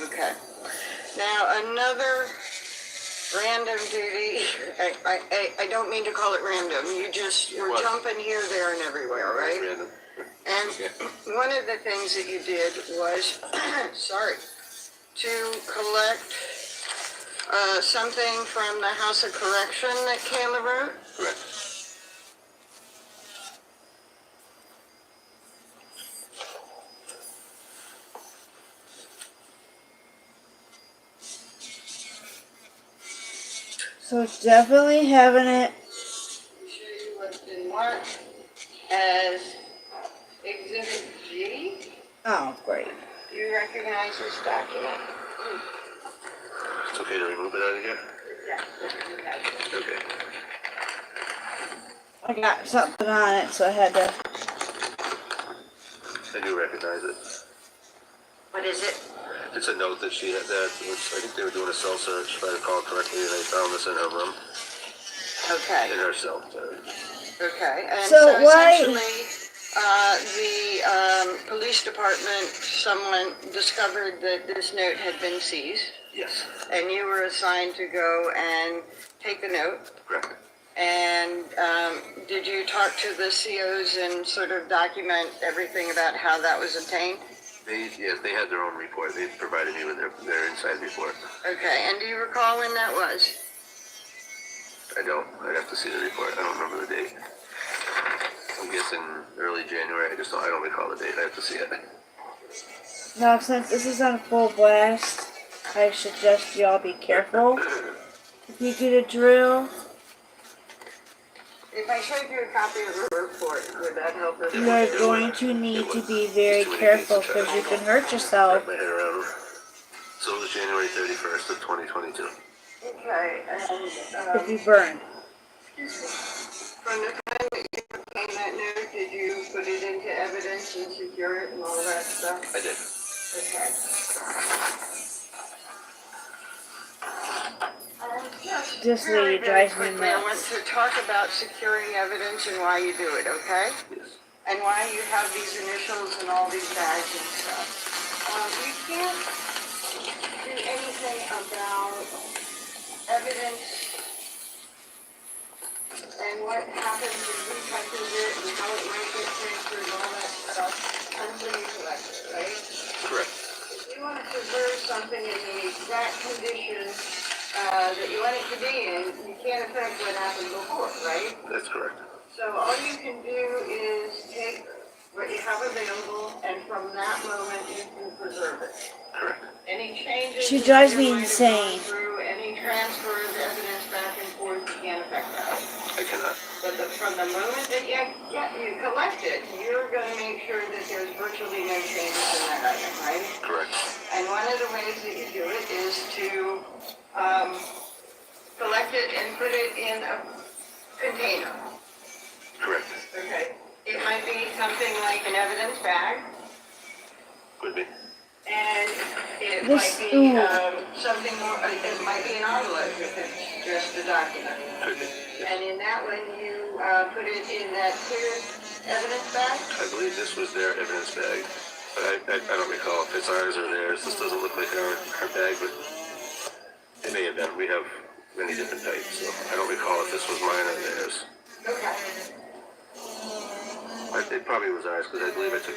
Okay. Now, another random duty, I don't mean to call it random, you just were jumping here, there, and everywhere, right? Random. And one of the things that you did was, to collect something from the House of Correction that Kayla wrote? Correct. So it's definitely having it. Show you what's been marked as Exhibit G. Oh, great. Do you recognize this document? It's okay to remove it out of here? Yeah. Okay. I got something on it, so I had to. I do recognize it. What is it? It's a note that she had I think they were doing a cell search, if I recall correctly, and they found this in her room. Okay. In her cell, sorry. Okay. And So why- essentially, the police department, someone discovered that this note had been seized. Yes. And you were assigned to go and take the note. Correct. And did you talk to the COs and sort of document everything about how that was obtained? Yes, they had their own report. They provided me with their inside report. Okay, and do you recall when that was? I don't. I'd have to see the report. I don't remember the date. I'm guessing early January. I don't recall the date. I have to see it. Now, since this is on full blast, I suggest y'all be careful. If you get a drill, If I showed you a copy of the report, would that help us? you are going to need to be very careful because you can hurt yourself. Wrap my head around. So it was January 31st of 2022. Okay, and If you burn. from the time that you obtained that note, did you put it into evidence and secure it and all that stuff? I did. Okay. This Very, lady very drives me quickly, I want nuts. to talk about securing evidence and why you do it, okay? Yes. And why you have these initials and all these bags and stuff. You can't do anything about evidence and what happens and who touches it and how it might get transferred and all that stuff until you collect it, right? Correct. If you want to preserve something in the exact condition that you want it to be in, you can't affect what happened before, right? That's correct. So all you can do is take what you have available, and from that moment you can preserve it. Correct. Any changes She drives me that might have gone insane. through, any transfer of evidence back and forth, you can't affect that. I cannot. But from the moment that you collect it, you're going to make sure that there's virtually no changes in that item, right? Correct. And one of the ways that you do it is to collect it and put it in a container. Correct. Okay. It might be something like an evidence bag, Could be. and it This- might be ooh. something more, it might be an envelope if it's just a document. Could be. And in that one, you put it in that clear evidence bag? I believe this was their evidence bag, but I don't recall if it's ours or theirs. This doesn't look like our bag, but it may have been. We have many different types, so I don't recall if this was mine or theirs. Okay. It probably was ours because I believe I took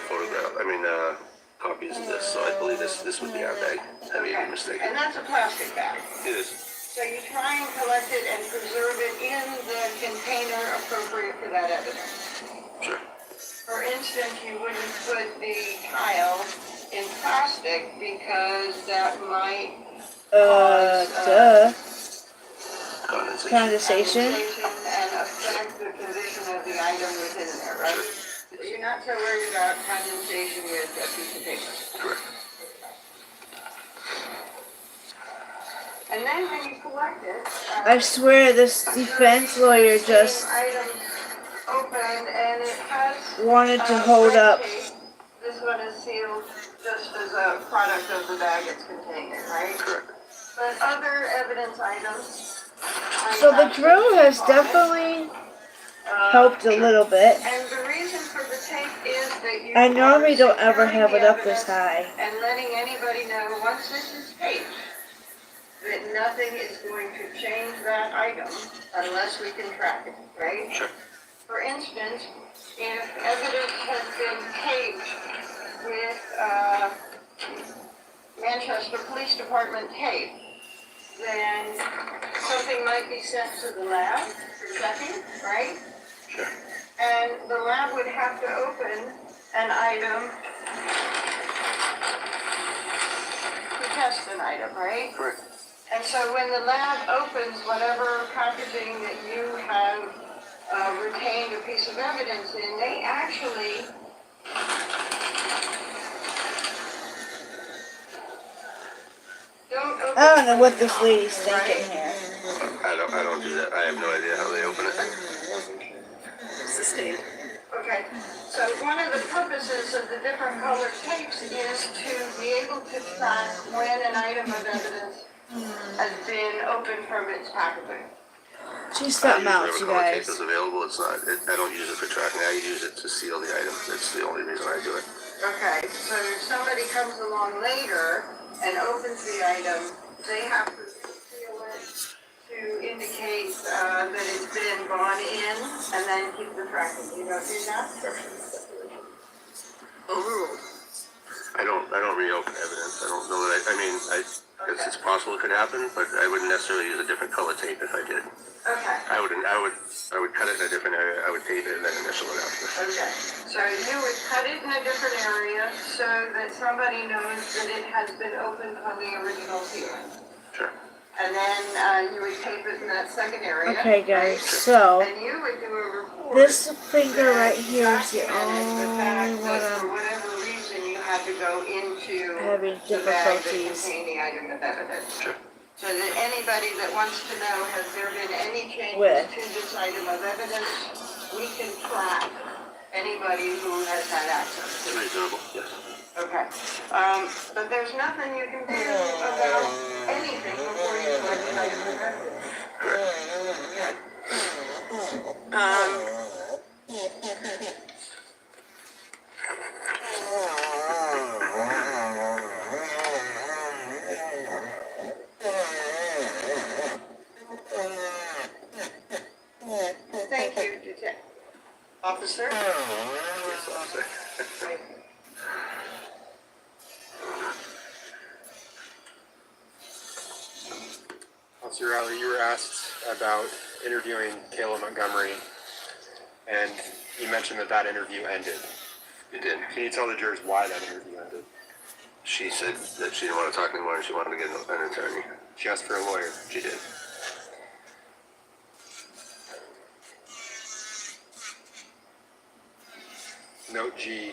copies of this, so I believe this would be our bag. I may be mistaken. And that's a plastic bag. It is. So you try and collect it and preserve it in the container appropriate for that evidence. Sure. For instance, you wouldn't put the tile in plastic because that might cause condensation. And affect the condition of the item within there, right? So you're not so worried about condensation with a piece of paper. Correct. And then when you collect it, I swear this defense lawyer just item opened and it has wanted to hold red up. tape. This one is sealed just as a product of the bag it's contained in, right? Correct. But other evidence items. So the drill has definitely helped a little bit. And the reason for the tape is that you I normally are don't ever have securing it the up this evidence high. and letting anybody know once this is taped that nothing is going to change that item unless we can track it, right? Sure. For instance, if evidence has been taped with Manchester Police Department tape, then something might be sent to the lab for checking, right? Sure. And the lab would have to open an item to test an item, right? Correct. And so when the lab opens whatever packaging that you have retained a piece of evidence in, they actually don't open I don't know what this lady's thinking here. I don't do that. I have no idea how they open it. It's the state. Okay, so one of the purposes of the different colored tapes is to be able to track when an item of evidence has been opened from its packaging. She's something else, you Whatever color tape guys. is available, I don't use it for tracking. I use it to seal the item. That's the only reason I do it. Okay, so if somebody comes along later and opens the item, they have to seal it to indicate that it's been gone in and then keep the tracking. You don't do that? Oh. I don't reopen evidence. I don't know that I guess it's possible it could happen, but I wouldn't necessarily use a different color tape if I did. Okay. I would cut it in a different area. I would tape it and then initial it after. Okay, so you would cut it in a different area so that somebody knows that it has been opened from the original sealing. Sure. And then you would tape it in that second area. Okay, guys, right? so And you would do a report. this finger right here is the documented the fact only one that for I'm whatever reason you had to go into having the bag that difficulties contained the item of evidence. Sure. So that anybody that wants to know, has there been any changes with. to this item of evidence, we can track anybody who has had access to it. Reasonable, yes. Okay. But there's nothing you can do about anything before you collect an item of evidence. Correct. Thank you, Detective. Officer? Yes, officer. Officer Riley, you were asked about interviewing Kayla Montgomery, and you mentioned that interview ended. It did. Can you tell the jurors why that interview ended? She said that she didn't want to talk anymore and she wanted to get an attorney. She asked for a lawyer. She did. Note G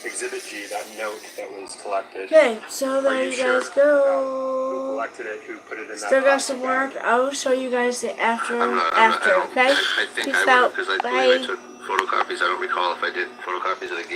Exhibit G, that note that was collected. Okay, so Are there you you sure guys go. who collected it, who put it in that Still got plastic some bag? work. I will show you guys the after. I Okay? think Peace I would have, out. because I Bye. believe I took photocopies. I don't recall if I did photocopies of the game.